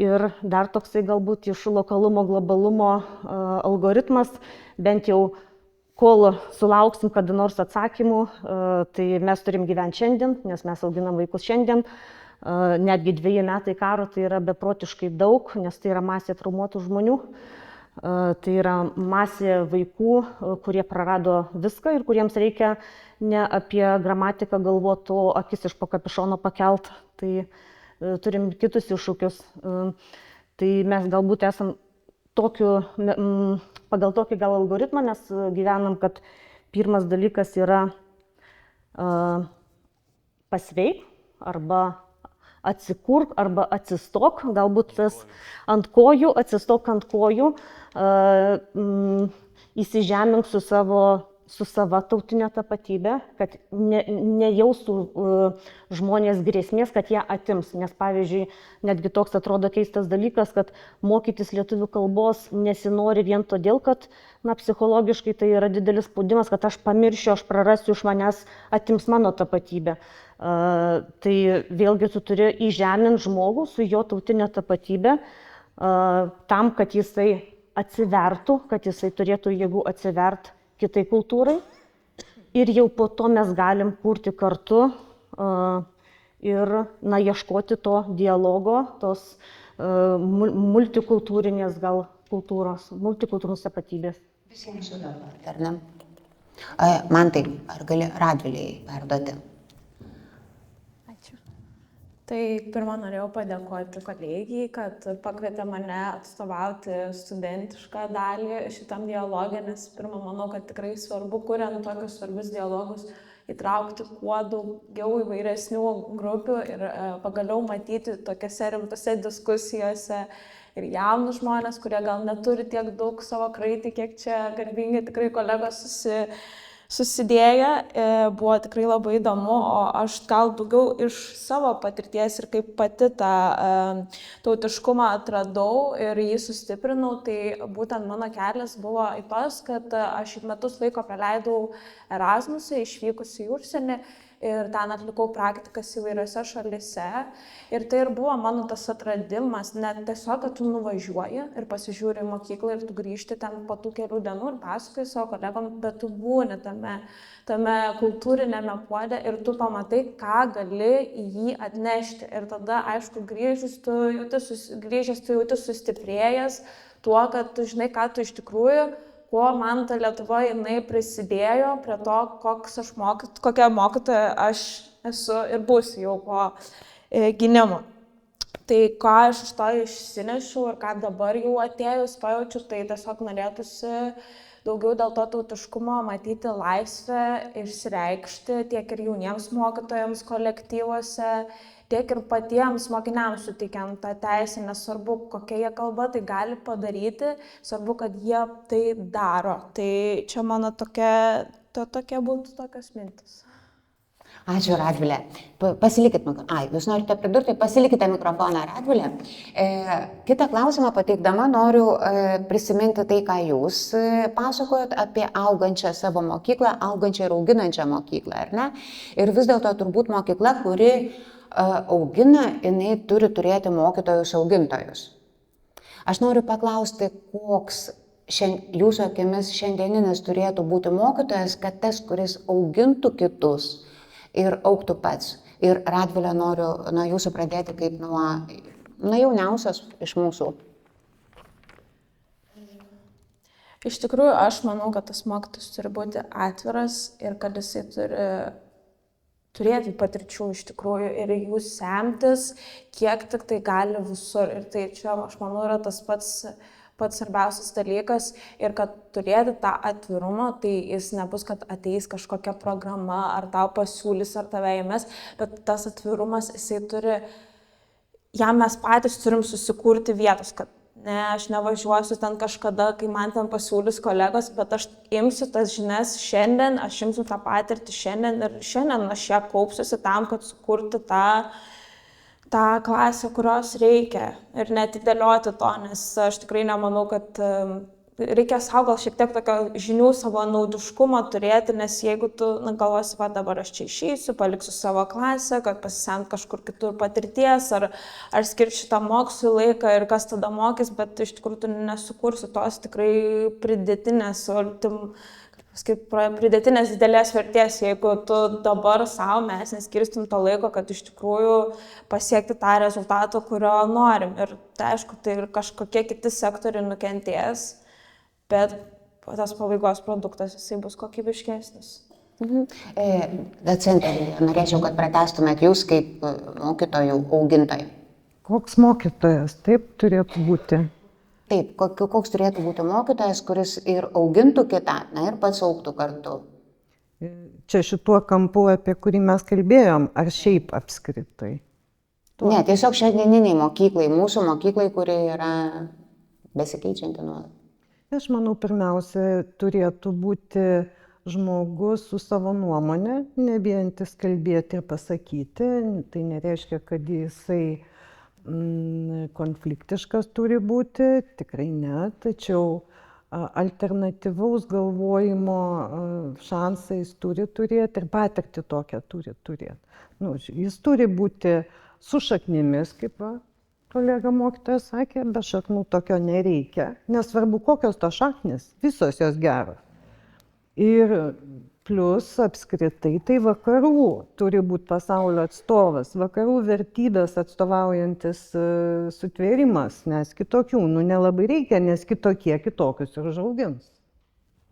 Ir dar toksai galbūt iš lokalumo, globalumo algoritmas, bent jau kol sulauksim kada nors atsakymų, tai mes turim gyventi šiandien, nes mes auginam vaikus šiandien. Netgi 2 metai karo tai yra beprotiškai daug, nes tai yra masė traumuotų žmonių. Tai yra masė vaikų, kurie prarado viską ir kuriems reikia ne apie gramatiką galvoti, o akis iš po kapišono pakelt. Tai turim kitus iššūkius. Tai mes galbūt esam pagal tokį gal algoritmą, nes gyvenam, kad pirmas dalykas yra pasveik arba atsikurk arba atsistok, galbūt tas ant kojų, atsistok ant kojų, įsižemink su sava tautinė tapatybė, kad nejaustų žmonės grėsmės, kad ją atims. Nes pavyzdžiui, netgi toks atrodo keistas dalykas, kad mokytis lietuvių kalbos nesinori vien todėl, kad psichologiškai tai yra didelis spaudimas, kad aš pamiršiu, aš prarasiu, iš manęs atims mano tapatybę. Tai vėlgi tu turi įžeminti žmogų su jo tautinė tapatybė tam, kad jisai atsivertų, kad jisai turėtų jėgų atsiverti kitai kultūrai. Ir jau po to mes galim kurti kartu ir ieškoti to dialogo, tos multikultūrinės gal kultūros, multikultūros tapatybės. Visiems sudabar, ar ne? Mantai, ar gali Radvilei perduoti? Tai pirmą norėjau padėkoti kolegijai, kad pakvietė mane atstovauti studentišką dalį šitam dialogė, nes pirmą manau, kad tikrai svarbu, kuriant tokius svarbius dialogus, įtraukti kuo daugiau įvairesnių grupių ir pagaliau matyti tokiose rimtose diskusijose ir jaunus žmonės, kurie gal neturi tiek daug savo kraitį, kiek čia garbingi tikrai kolegos susidėję, buvo tikrai labai įdomu, o aš gal daugiau iš savo patirties ir kaip pati tą tautiškumą atradau ir jį sustiprinau, tai būtent mano kelias buvo į tos, kad aš metus laiko praleidau Erasmus'e, išvykusi į užsienį ir ten atlikau praktikas įvairiose šalyse. Ir tai ir buvo mano tas atradimas, ne tiesiog, kad tu nuvažiuoji ir pasižiūri į mokyklą ir tu grįžti ten po tų kelių dienų ir pasakoji savo kolegom, bet tu būni tame kultūrinėme puode ir tu pamatai, ką gali į jį atnešti. Ir tada, aišku, grįžęs tu jauti sustiprėjęs tuo, kad tu žinai, ką tu iš tikrųjų, kuo man ta Lietuva jinai prisidėjo prie to, kokia mokytoja aš esu ir būsiu jau po gynimo. Tai ką aš iš to išsinešiau ir ką dabar jau atėjus pajaučiu, tai tiesiog norėtųsi daugiau dėl to tautiškumo matyti laisvę išsireikšti tiek ir jauniems mokytojams kolektyvuose, tiek ir patiems mokiniams suteikiant tą teisę, nesvarbu kokia jie kalba, tai gali padaryti, svarbu, kad jie tai daro. Tai čia mano tokia būtų tokios mintis. Ačiū, Radvilė. Pasilikit mikrofoną. Jūs norite pridurti, pasilikite mikrofoną, Radvilė. Kitą klausimą pateikdama noriu prisiminti tai, ką jūs pasakojot apie augančią savo mokyklą, augančią ir auginančią mokyklą, ar ne? Ir vis dėlto turbūt mokykla, kuri augina, jinai turi turėti mokytojus augintojus. Aš noriu paklausti, koks jūsų akimis šiandieninis turėtų būti mokytojas, kad tas, kuris augintų kitus ir augtų pats. Ir Radvilė, noriu nuo jūsų pradėti kaip nuo jauniausios iš mūsų. Iš tikrųjų, aš manau, kad tas mokytojas turi būti atviras ir kad jisai turi turėti patirčių iš tikrųjų ir jų semtis, kiek tik tai gali visur. Ir tai čia, aš manau, yra tas pats svarbiausias dalykas. Ir kad turėti tą atvirumą, tai jis nebus, kad ateis kažkokia programa, ar tau pasiūlys, ar tave įmes, bet tas atvirumas, jisai turi, jam mes patys turim susikurti vietos, kad ne, aš nevažiuosiu ten kažkada, kai man ten pasiūlys kolegos, bet aš imsiu tas žinias šiandien, aš imsiu tą patirtį šiandien ir šiandien aš ją kaupsiuosi tam, kad sukurti tą klasę, kurios reikia ir netidėlioti to, nes aš tikrai nemanau, kad reikia savo gal šiek tiek tokio žinių savo naudiškumo turėti, nes jeigu tu galvosi, va dabar aš čia išeisiu, paliksiu savo klasę, kad pasisemt kažkur kitur patirties, ar skirti šitą mokslui laiką ir kas tada mokys, bet iš tikrųjų tu nesukursi tos tikrai pridėtinės didelės vertės, jeigu tu dabar savo mes neskirstum to laiko, kad iš tikrųjų pasiekti tą rezultatą, kurio norim. Ir tai aišku, tai ir kažkokie kiti sektoriai nukentės. bet tas pabaigos produktas jisai bus kokybiškesnis. Docentė, norėčiau, kad pratęstumėt jūs kaip mokytojų augintojai. Koks mokytojas, taip turėtų būti. Taip, koks turėtų būti mokytojas, kuris ir augintų kitą, na ir pats augtų kartu. Čia šituo kampu, apie kurį mes kalbėjom, ar šiaip apskritai? Ne, tiesiog šiandieniniai mokyklai, mūsų mokyklai, kuri yra besikeičianti nuolat. Aš manau, pirmiausia, turėtų būti žmogus su savo nuomonė, nebijantis kalbėti ir pasakyti. Tai nereiškia, kad jisai konfliktiškas turi būti, tikrai ne, tačiau alternatyvaus galvojimo šansą jis turi turėti ir patirtį tokią turi turėti. Jis turi būti su šaknimis, kaip kolega mokytojas sakė, be šaknų tokio nereikia, nesvarbu kokios to šaknis, visos jos geros. Ir plus apskritai tai vakarų turi būti pasaulio atstovas, vakarų vertybės atstovaujantis sutvėrimas, nes kitokių, nelabai reikia, nes kitokie kitokius ir užaugins.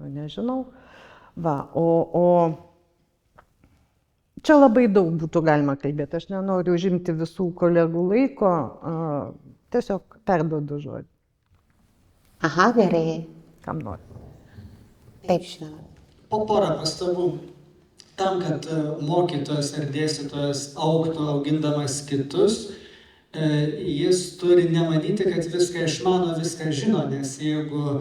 Nežinau. O čia labai daug būtų galima kalbėti, aš nenoriu užimti visų kolegų laiko, tiesiog perduodu žodį. Aha, gerai. Kam nori. Taip, žinoma. Po porą pastabų. Tam, kad mokytojas ar dėstytojas augtų augindamas kitus, jis turi nemanyti, kad viską išmano, viską žino, nes jeigu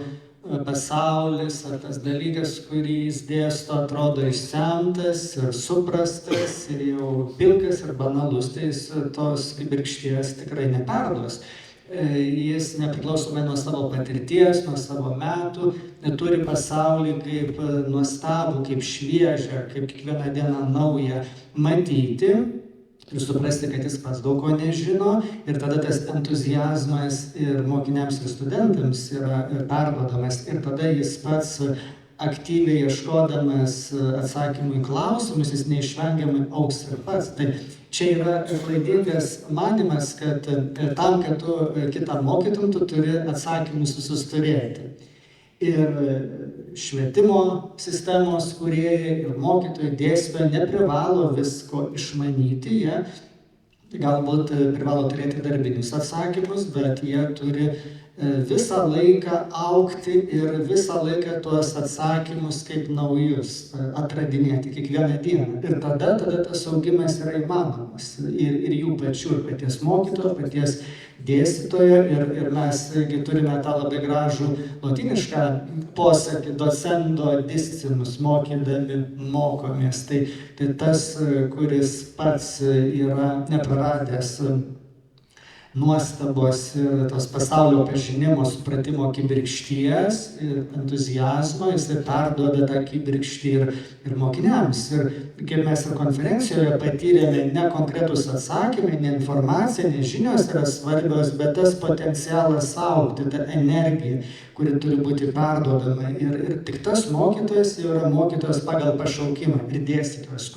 pasaulis ar tas dalykas, kurį jis dėsto, atrodo išsemtas ir suprastas ir jau pilkas ir banalus, tai jis tos kibirkšties tikrai neperduos. Jis nepriklausomai nuo savo patirties, nuo savo metų, turi pasaulį kaip nuostabų, kaip šviežią, kaip kiekvieną dieną naują matyti ir suprasti, kad jis pats daug ko nežino ir tada tas entuziazmas ir mokiniams ir studentams yra perduodamas ir tada jis pats aktyviai ieškodamas atsakymų į klausimus, jis neišvengiamai augs ir pats. Tai čia yra klaidingas manymas, kad tam, kad tu kitą mokytum, tu turi atsakymus visus turėti. Ir švietimo sistemos kūrėjai ir mokytojai dėstytojai neprivalo visko išmanyti, jie galbūt privalo turėti darbinius atsakymus, bet jie turi visą laiką augti ir visą laiką tuos atsakymus kaip naujus atradinėti kiekvieną dieną. Ir tada tas augimas yra įmanomas ir jų pačių, ir paties mokytojo, paties dėstytojo. Ir mes turime tą labai gražų lotynišką posakį docendo discimus, mokydami mokomės. Tai tas, kuris pats yra nepraradęs nuostabos ir tos pasaulio pažinimo, supratimo kibirkšties ir entuziazmo, jis perduoda tą kibirkštį ir mokiniams. Ir kaip mes ir konferencijoje patyrėme, ne konkretus atsakymai, ne informacija, ne žinios yra svarbios, bet tas potencialas augti, ta energija, kuri turi būti perduodama. Ir tik tas mokytojas yra mokytojas pagal pašaukimą ir dėstytojas,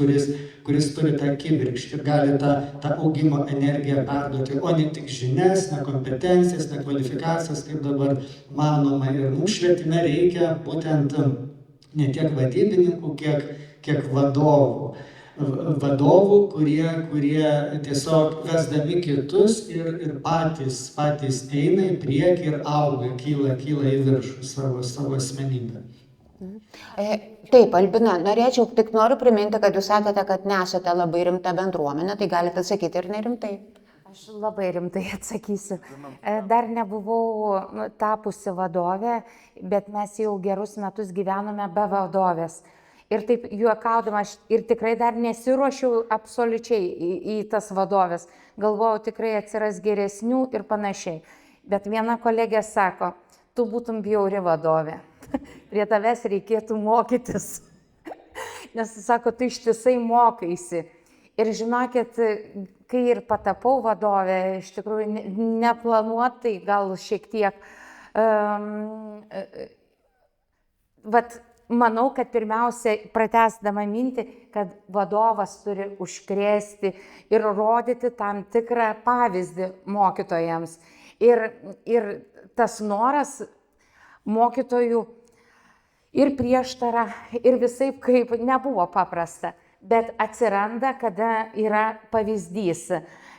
kuris turi tą kibirkštį ir gali tą augimo energiją perduoti, o ne tik žinias, ne kompetencijas, ne kvalifikacijas, kaip dabar manoma. Ir mums švietime reikia būtent ne tiek vadybininkų, kiek vadovų. Vadovų, kurie tiesiog vesdami kitus ir patys eina į priekį ir auga, kyla į viršų savo asmenybę. Taip, Albina, noriu priminti, kad jūs sakėte, kad nesate labai rimta bendruomenė, tai galite atsakyti ir nerimtai. Aš labai rimtai atsakysiu. Dar nebuvau tapusi vadovė, bet mes jau gerus metus gyvenome be vadovės. Ir taip juokaudama, aš ir tikrai dar nesiruošiau absoliučiai į tas vadovės. Galvojau, tikrai atsiras geresnių ir panašiai. Bet viena kolegė sako, tu būtum bjauri vadovė. Prie tavęs reikėtų mokytis. Nes, sako, tu ištisai mokaisi. Ir žinokit, kai ir patapau vadovė, iš tikrųjų neplanuotai, gal šiek tiek. Manau, kad pirmiausia, pratęsdama mintį, kad vadovas turi užkrėsti ir rodyti tam tikrą pavyzdį mokytojams. Ir tas noras mokytojų ir prieštara, ir visaip kaip nebuvo paprasta. Bet atsiranda, kada yra pavyzdys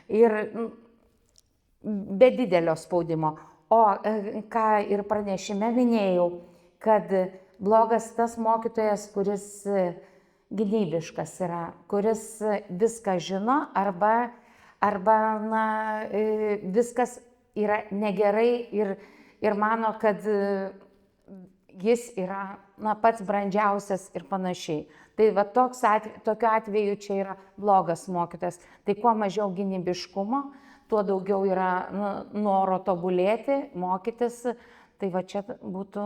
ir be didelio spaudimo. O ką ir pranešime minėjau, kad blogas tas mokytojas, kuris gynybiškas yra, kuris viską žino arba viskas yra negerai ir mano, kad jis yra pats brandžiausias ir panašiai. Tai va tokiu atveju čia yra blogas mokytojas. Tai kuo mažiau gynybiškumo, tuo daugiau yra noro tobulėti, mokytis. Tai va čia būtų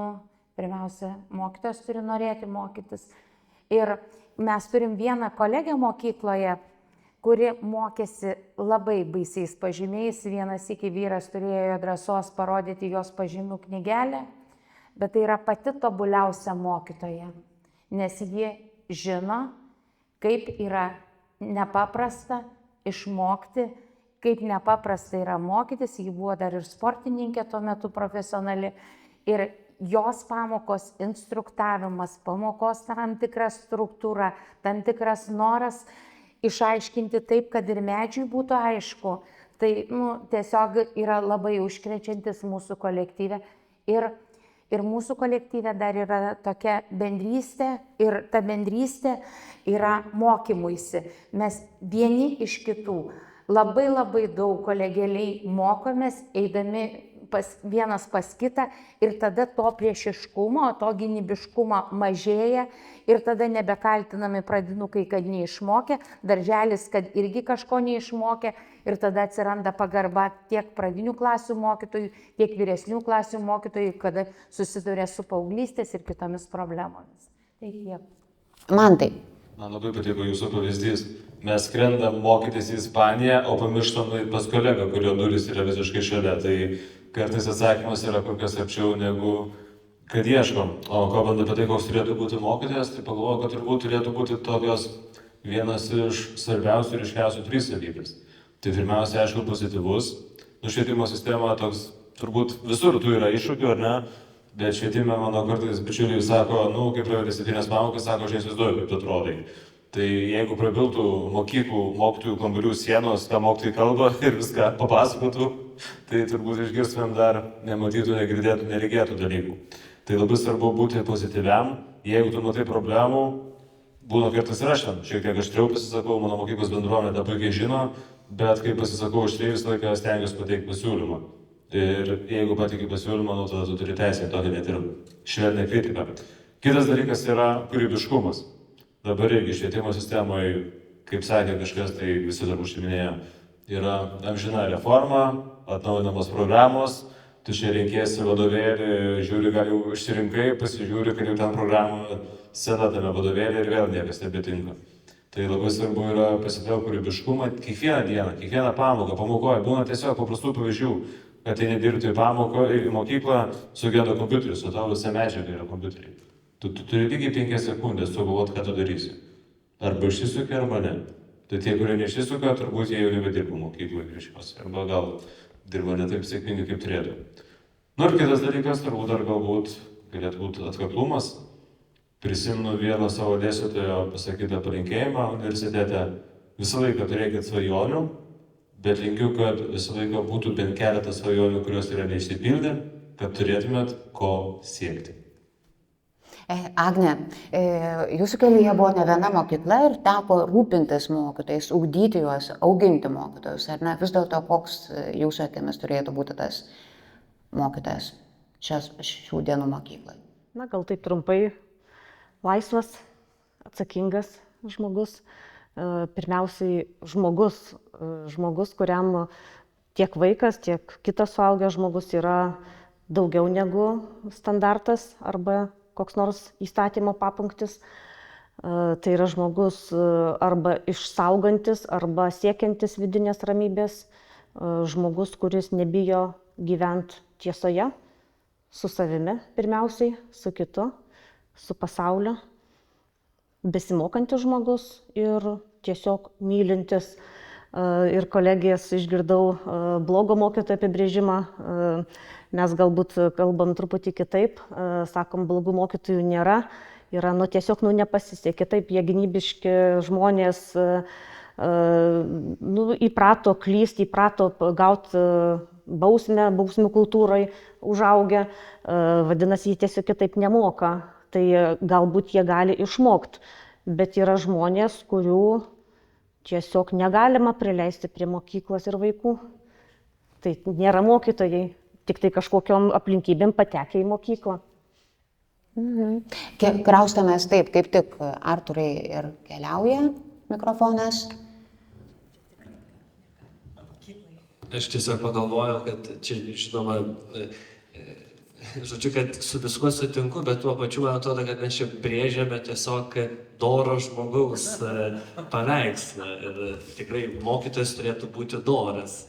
pirmiausia, mokytojas turi norėti mokytis. Ir mes turim vieną kolegę mokykloje, kuri mokėsi labai baisiais pažymiais. Vienas iki vyras turėjo drąsos parodyti jos pažymių knygelę, bet tai yra pati tobuliausia mokytoja, nes ji žino, kaip yra nepaprasta išmokti, kaip nepaprasta yra mokytis. Ji buvo dar ir sportininkė tuo metu profesionali. Ir jos pamokos instruktavimas, pamokos tam tikra struktūra, tam tikras noras išaiškinti taip, kad ir medžiui būtų aišku. Tai tiesiog yra labai užkrečiantis mūsų kolektyve. Ir mūsų kolektyve dar yra tokia bendrystė ir ta bendrystė yra mokymuisi. Mes vieni iš kitų labai daug kolegialiai mokomės, eidami vienas pas kitą ir tada to priešiškumo, to gynybiškumo mažėja ir tada nebekaltinami pradinukai, kad neišmokė, darželis, kad irgi kažko neišmokė ir tada atsiranda pagarba tiek pradinių klasių mokytojų, tiek vyresnių klasių mokytojų, kada susiduria su paauglystės ir kitomis problemomis. Tai tiek. Man tai. Man labai patiko jūsų pavyzdys. Mes skrendam mokytis į Ispaniją, o pamirštam nueiti pas kolegą, kurio durys yra visiškai šalia. Tai kartais atsakymas yra kur kas arčiau negu kad ieškom. O kalbant apie tai, koks turėtų būti mokytojas, tai pagalvoju, kad turbūt turėtų būti tokios vienas iš svarbiausių ir ryškiausių 3 savybės. Tai pirmiausia, aišku, pozityvus. Švietimo sistema toks, turbūt visur tų yra iššūkių, ar ne? Bet švietime mano kartais bičiuliai sako, kai pravedė 7 pamokas, sako, aš neįsivaizduoju, kaip tu atrodai. Tai jeigu prabiltų mokyklų, mokytojų kambarių sienos, ką mokytojai kalba ir viską papasakotų, tai turbūt išgirstumėm dar nematytų, negirdėtų, nereikėtų dalykų. Tai labai svarbu būti pozityviam. Jeigu tu matai problemų, būna kartais ir aš ten šiek tiek aštriau pasisakau, mano mokyklos bendruomenė tą puikiai žino, bet kai pasisakau aštriai, visą laiką stengiuosi pateikti pasiūlymą. Ir jeigu pateiki pasiūlymą, tada tu turi teisę tokią net ir švelnią kritiką. Kitas dalykas yra kūrybiškumas. Dabar irgi švietimo sistemoje, kaip sakė kažkas, tai visi dar užsiminėjo, yra amžina reforma, atnaujinamos programos, tu čia reikėsi vadovėlį, žiūri, gal jau išsirinkai, pasižiūri, kad jau ten programą sena tame vadovėlį ir vėl niekas nebetinka. Tai labai svarbu yra pasitelkti kūrybiškumą kiekvieną dieną, kiekvieną pamokoje. Būna tiesiog paprastų pavyzdžių, kad tai nedirbti į mokyklą, sugenda kompiuteris, o tavo visa medžiaga yra kompiuteriai. Tu turi lygiai 5 sekundės sugalvoti, ką tu darysi. Arba išsisuki, arba ne. Tai tie, kurie neišsisuka, turbūt jie jau nebedirba mokykloje greičiausiai. Arba gal dirba ne taip sėkmingai, kaip turėtų. Ir kitas dalykas, turbūt dar galbūt galėtų būti atkaklumas. Prisimenu vieną savo dėstytojo pasakytą palinkėjimą universitete. Visą laiką turėkit svajonių, bet linkiu, kad visą laiką būtų bent keletas svajonių, kurios yra neišsipildę, kad turėtumėt ko siekti. Agne, jūsų kelyje buvo ne viena mokykla ir teko rūpintis mokytojais, ugdyti juos, auginti mokytojus. Ar ne? Vis dėlto koks jūsų akimis turėtų būti tas mokytojas šių dienų mokyklai? Gal taip trumpai, laisvas, atsakingas žmogus. Pirmiausiai žmogus, kuriam tiek vaikas, tiek kitas suaugęs žmogus yra daugiau negu standartas arba koks nors įstatymo papunktis. Tai yra žmogus arba išsaugantis, arba siekiantis vidinės ramybės, žmogus, kuris nebijo gyventi tiesoje, su savimi pirmiausiai, su kitu, su pasauliu, besimokantis žmogus ir tiesiog mylintis ir kolegijas išgirdau blogo mokytojo apibrėžimą. Mes galbūt kalbam truputį kitaip, sakom, blogų mokytojų nėra, yra tiesiog nepasisekė. Taip, jie gynybiški žmonės įprato klysti, įprato gauti bausmių kultūrai užaugę, vadinasi, jie tiesiog kitaip nemoka. Tai galbūt jie gali išmokti, bet yra žmonės, kurių tiesiog negalima prileisti prie mokyklos ir vaikų. Tai nėra mokytojai, tik tai kažkokiom aplinkybėm patekę į mokyklą. Kraustamės taip, kaip tik Artūrai ir keliauja mikrofonas. Aš tiesiog pagalvojau, kad čia, žinoma, žodžiu, kad su viskuo sutinku, bet tuo pačiu man atrodo, kad mes čia brėžiame tiesiog doro žmogaus paveikslą ir tikrai mokytojas turėtų būti doras.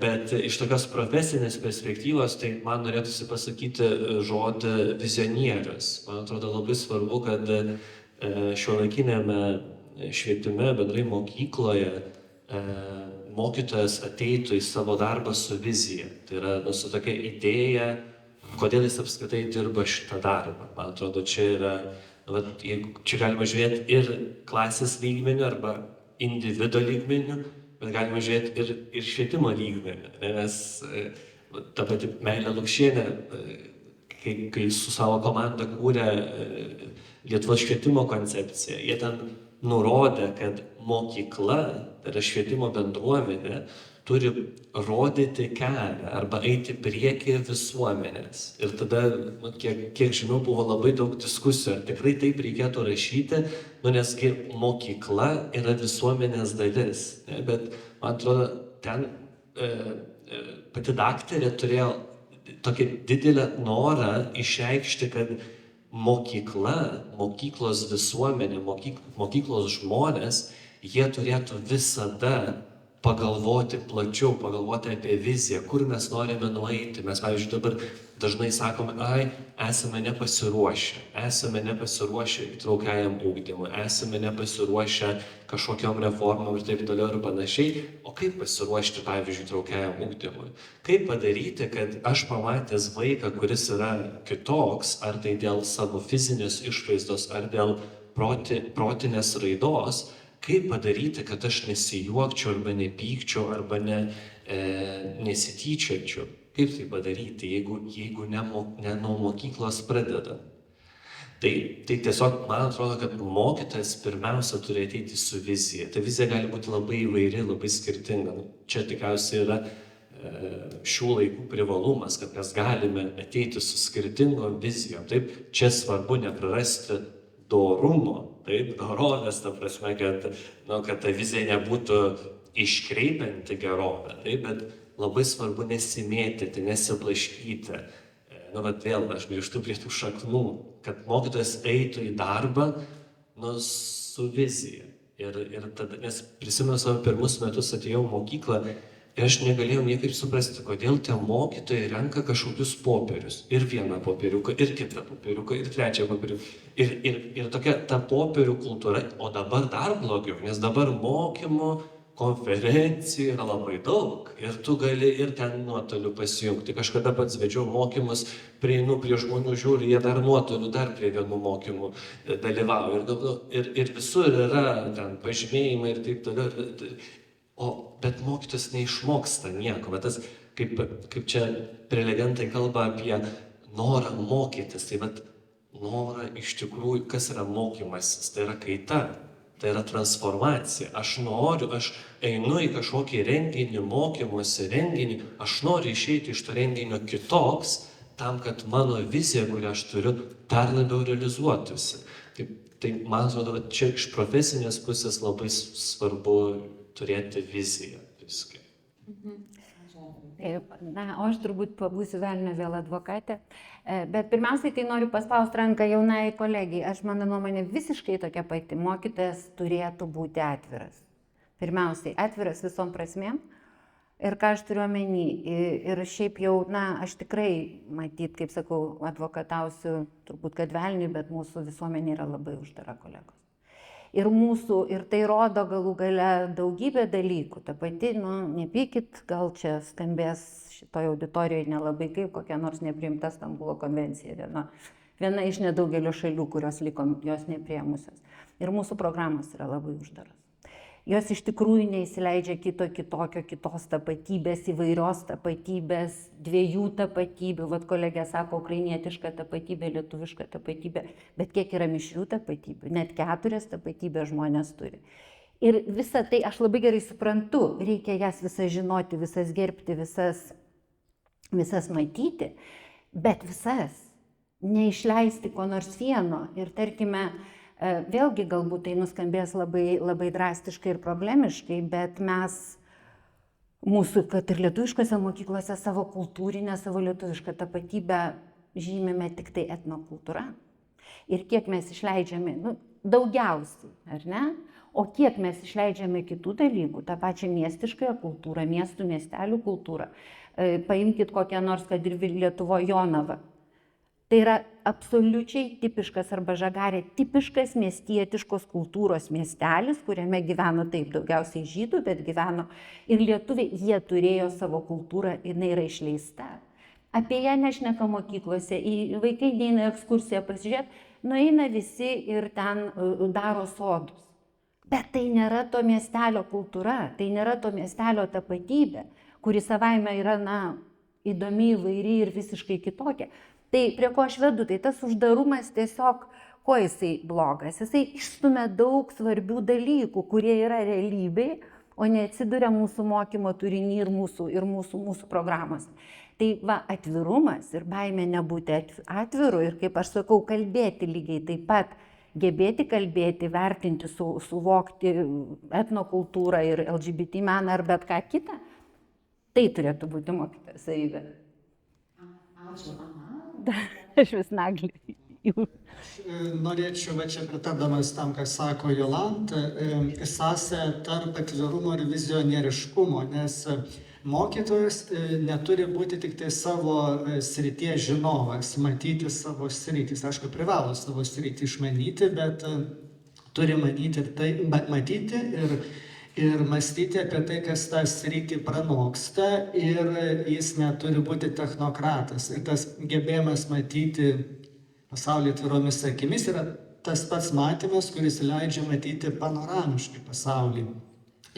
Bet iš tokios profesinės perspektyvos, tai man norėtųsi pasakyti žodį vizionierius. Man atrodo labai svarbu, kad šiuolaikinėme švietime, bendrai mokykloje, mokytojas ateitų į savo darbą su vizija. Tai yra su tokia idėja, kodėl jis apskritai dirba šitą darbą. Man atrodo, čia yra, čia galima žiūrėti ir klasės lygmenių arba individo lygmenių, bet galima žiūrėti ir švietimo lygmenių. Nes ta pati Meilė Lukšienė, kai su savo komanda kūrė Lietuvos švietimo koncepciją, jie ten nurodė, kad mokykla, tai yra švietimo bendruomenė, turi rodyti kelią arba eiti priekį visuomenės. Ir tada, kiek žinau, buvo labai daug diskusijų, ar tikrai taip reikėtų rašyti, nesgi mokykla yra visuomenės dalis. Bet, man atrodo, ten pati daktarė turėjo tokį didelį norą išreikšti, kad mokykla, mokyklos visuomenė, mokyklos žmonės, jie turėtų visada pagalvoti plačiau, pagalvoti apie viziją, kur mes norime nueiti. Mes, pavyzdžiui, dabar dažnai sakome, esame nepasiruošę įtraukiajam ugdymui, esame nepasiruošę kažkokiom reformom ir taip toliau ir panašiai. O kaip pasiruošti, pavyzdžiui, įtraukiajam ugdymui? Kaip padaryti, kad aš pamatęs vaiką, kuris yra kitoks, ar tai dėl savo fizinės išvaizdos, ar dėl protinės raidos, kaip padaryti, kad aš nesijuokčiau arba nepykčiau arba nesityčiočiau? Kaip tai padaryti, jeigu ne nuo mokyklos pradeda? Tai tiesiog man atrodo, kad mokytojas pirmiausia turi ateiti su vizija. Ta vizija gali būti labai įvairi, labai skirtinga. Čia tikriausiai yra šių laikų privalumas, kad mes galime ateiti su skirtingom vizijom. Taip, čia svarbu neprarasti dorumo, taip, dorovės, ta prasme, kad ta vizija nebūtų iškreipianti gerovę, taip, bet labai svarbu nesimėtyti, nesiblaškyti. Vėl aš grįžtu prie tų šaknų, kad mokytojas eitų į darbą su vizija. Ir tada, nes prisimenu savo pirmus metus atėjau į mokyklą, ir aš negalėjau niekaip suprasti, kodėl tie mokytojai renka kažkokius popierius. Ir vieną popieriuką, ir kitą popieriuką, ir trečią popieriuką. Ir tokia ta popierių kultūra, o dabar dar blogiau, nes dabar mokymų, konferencijų yra labai daug. Ir tu gali ir ten nuotoliu pasijungti. Kažkada pats vedžiau mokymus, prieinu prie žmonių, žiūriu, jie dar nuotoliu, dar prie vienų mokymų dalyvauja. Ir visur yra ten pažymėjimai ir taip toliau. Bet mokytojas neišmoksta nieko. Bet tas, kaip čia prelegentai kalba apie norą mokytis, tai norą iš tikrųjų, kas yra mokymasis, tai yra kaita, tai yra transformacija. Aš einu į kažkokį renginį, mokymosi renginį, aš noriu išeiti iš to renginio kitoks, tam, kad mano vizija, kurią aš turiu, dar labiau realizuotųsi. Tai man atrodo, čia iš profesinės pusės labai svarbu turėti viziją viską. O aš turbūt pabūsiu velnio vėl advokatė. Bet pirmiausiai tai noriu paspausti ranką jaunai kolegijai. Aš, mano nuomonė, visiškai tokia pati. Mokytojas turėtų būti atviras. Pirmiausiai, atviras visom prasmėm. Ir ką aš turiu omeny. Ir šiaip jau, aš tikrai, matyt, kaip sakau, advokatausiu, turbūt kad velniui, bet mūsų visuomenė yra labai uždara, kolegos. Ir tai rodo galų gale daugybę dalykų. Ta pati, nepykit, gal čia skambės šitoje auditorijoje nelabai kaip kokia nors nepriimta Stambulo konvencija. Viena iš nedaugelio šalių, kurios liko jos nepriėmusios. Ir mūsų programos yra labai uždaras. Jos iš tikrųjų neįsileidžia kitos tapatybės, įvairios tapatybės, dviejų tapatybių. Vat kolegė sako, ukrainietiška tapatybė, lietuviška tapatybė, bet kiek yra mišrių tapatybių, net 4 tapatybės žmonės turi. Ir visą tai aš labai gerai suprantu, reikia jas visas žinoti, visas gerbti, visas matyti, bet visas neišleisti ko nors vieno. Ir tarkime, vėlgi galbūt tai nuskambės labai, labai drastiškai ir problemiškai, bet mūsų, kad ir lietuviškose mokyklose savo kultūrinę, savo lietuvišką tapatybę žymime tik tai etnokultūra. Ir kiek mes išleidžiame, daugiausiai, ar ne? O kiek mes išleidžiame kitų dalykų, tą pačią miestiškąją kultūrą, miestų, miestelių kultūrą. Paimkit kokią nors, kad ir Lietuvoje Jonavą. Tai yra absoliučiai tipiškas arba Žagarė tipiškas miestietiškos kultūros miestelis, kuriame gyveno taip daugiausiai žydų, bet gyveno ir lietuviai, jie turėjo savo kultūrą, jinai yra išleista. Apie ją nešneka mokyklose, vaikai neina ekskursiją pasižiūrėti, nueina visi ir ten daro sodus. Bet tai nėra to miestelio kultūra, tai nėra to miestelio tapatybė, kuri savaime yra, įdomi, įvairi ir visiškai kitokia. Tai prie ko aš vedu, tai tas uždarumas tiesiog, ko jisai blogas? Jisai išstumia daug svarbių dalykų, kurie yra realybėj, o neatsiduria mūsų mokymo turiny ir mūsų programos. Tai atvirumas ir baimė nebūti atviru ir, kaip aš sakau, kalbėti lygiai taip pat, gebėti kalbėti, vertinti, suvokti etnokultūrą ir LGBT meną ar bet ką kitą, tai turėtų būti mokytojo savybė. Ačiū. Aš vis naglį. Norėčiau, čia pritardamas tam, ką sako Jolanta, sąsaja tarp atvirumo ir vizionieriškumo, nes mokytojas neturi būti tik tai savo srities žinovas, matyti savo sritis. Aišku, privalo savo sritį išmanyti, bet turi matyti ir mąstyti apie tai, kas tą sritį pranoksta, ir jis neturi būti technokratas. Ir tas gebėjimas matyti pasaulį atviromis akimis yra tas pats matymas, kuris leidžia matyti panoramiškai pasaulį.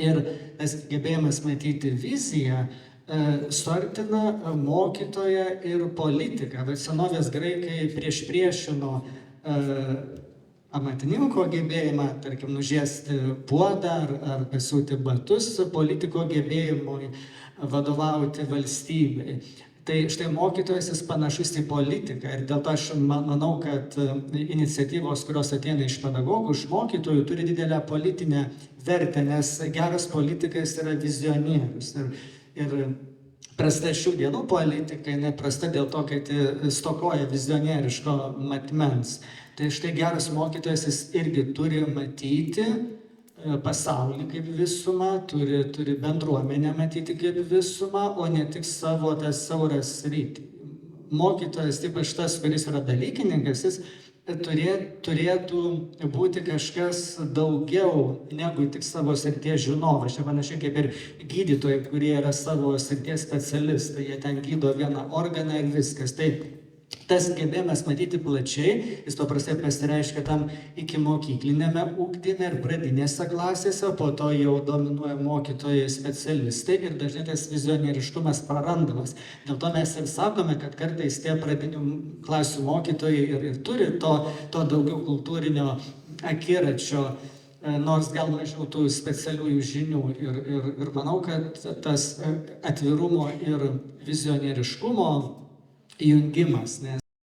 Ir tas gebėjimas matyti viziją suartina mokytoją ir politiką. Bet senovės graikai priešino amatininko gebėjimą, tarkim, nužiesti puodą ar pasiūti batus, politiko gebėjimui vadovauti valstybei. Tai štai mokytojas jis panašus į politiką ir dėl to aš manau, kad iniciatyvos, kurios ateina iš pedagogų, iš mokytojų, turi didelę politinę vertę, nes geras politikas yra vizionierius. Ir prasta šių dienų politika, neprasta dėl to, kad stokoja vizionieriško matmens. Tai štai geras mokytojas jis irgi turi matyti pasaulį kaip visumą, turi bendruomenę matyti kaip visumą, o ne tik savo tą siaurą sritį. Mokytojas, ypač tas, kuris yra dalykininkas, jis turėtų būti kažkas daugiau negu tik savo srities žinovas. Čia panašiai kaip ir gydytojai, kurie yra savo srities specialistai, jie ten gydo vieną organą ir viskas. Tai tas gebėjimas matyti plačiai, jis paprastai pasireiškia tam iki mokyklinėme ugdyme ir pradinėse klasėse, po to jau dominuoja mokytojai specialistai ir dažnai tas vizionieriškumas prarandamas. Dėl to mes ir sakome, kad kartais tie pradinių klasių mokytojai ir turi to daugiau kultūrinio akiračio, nors gal mažiau tų specialiųjų žinių. Ir manau, kad tas atvirumo ir vizionieriškumo jungimas, nes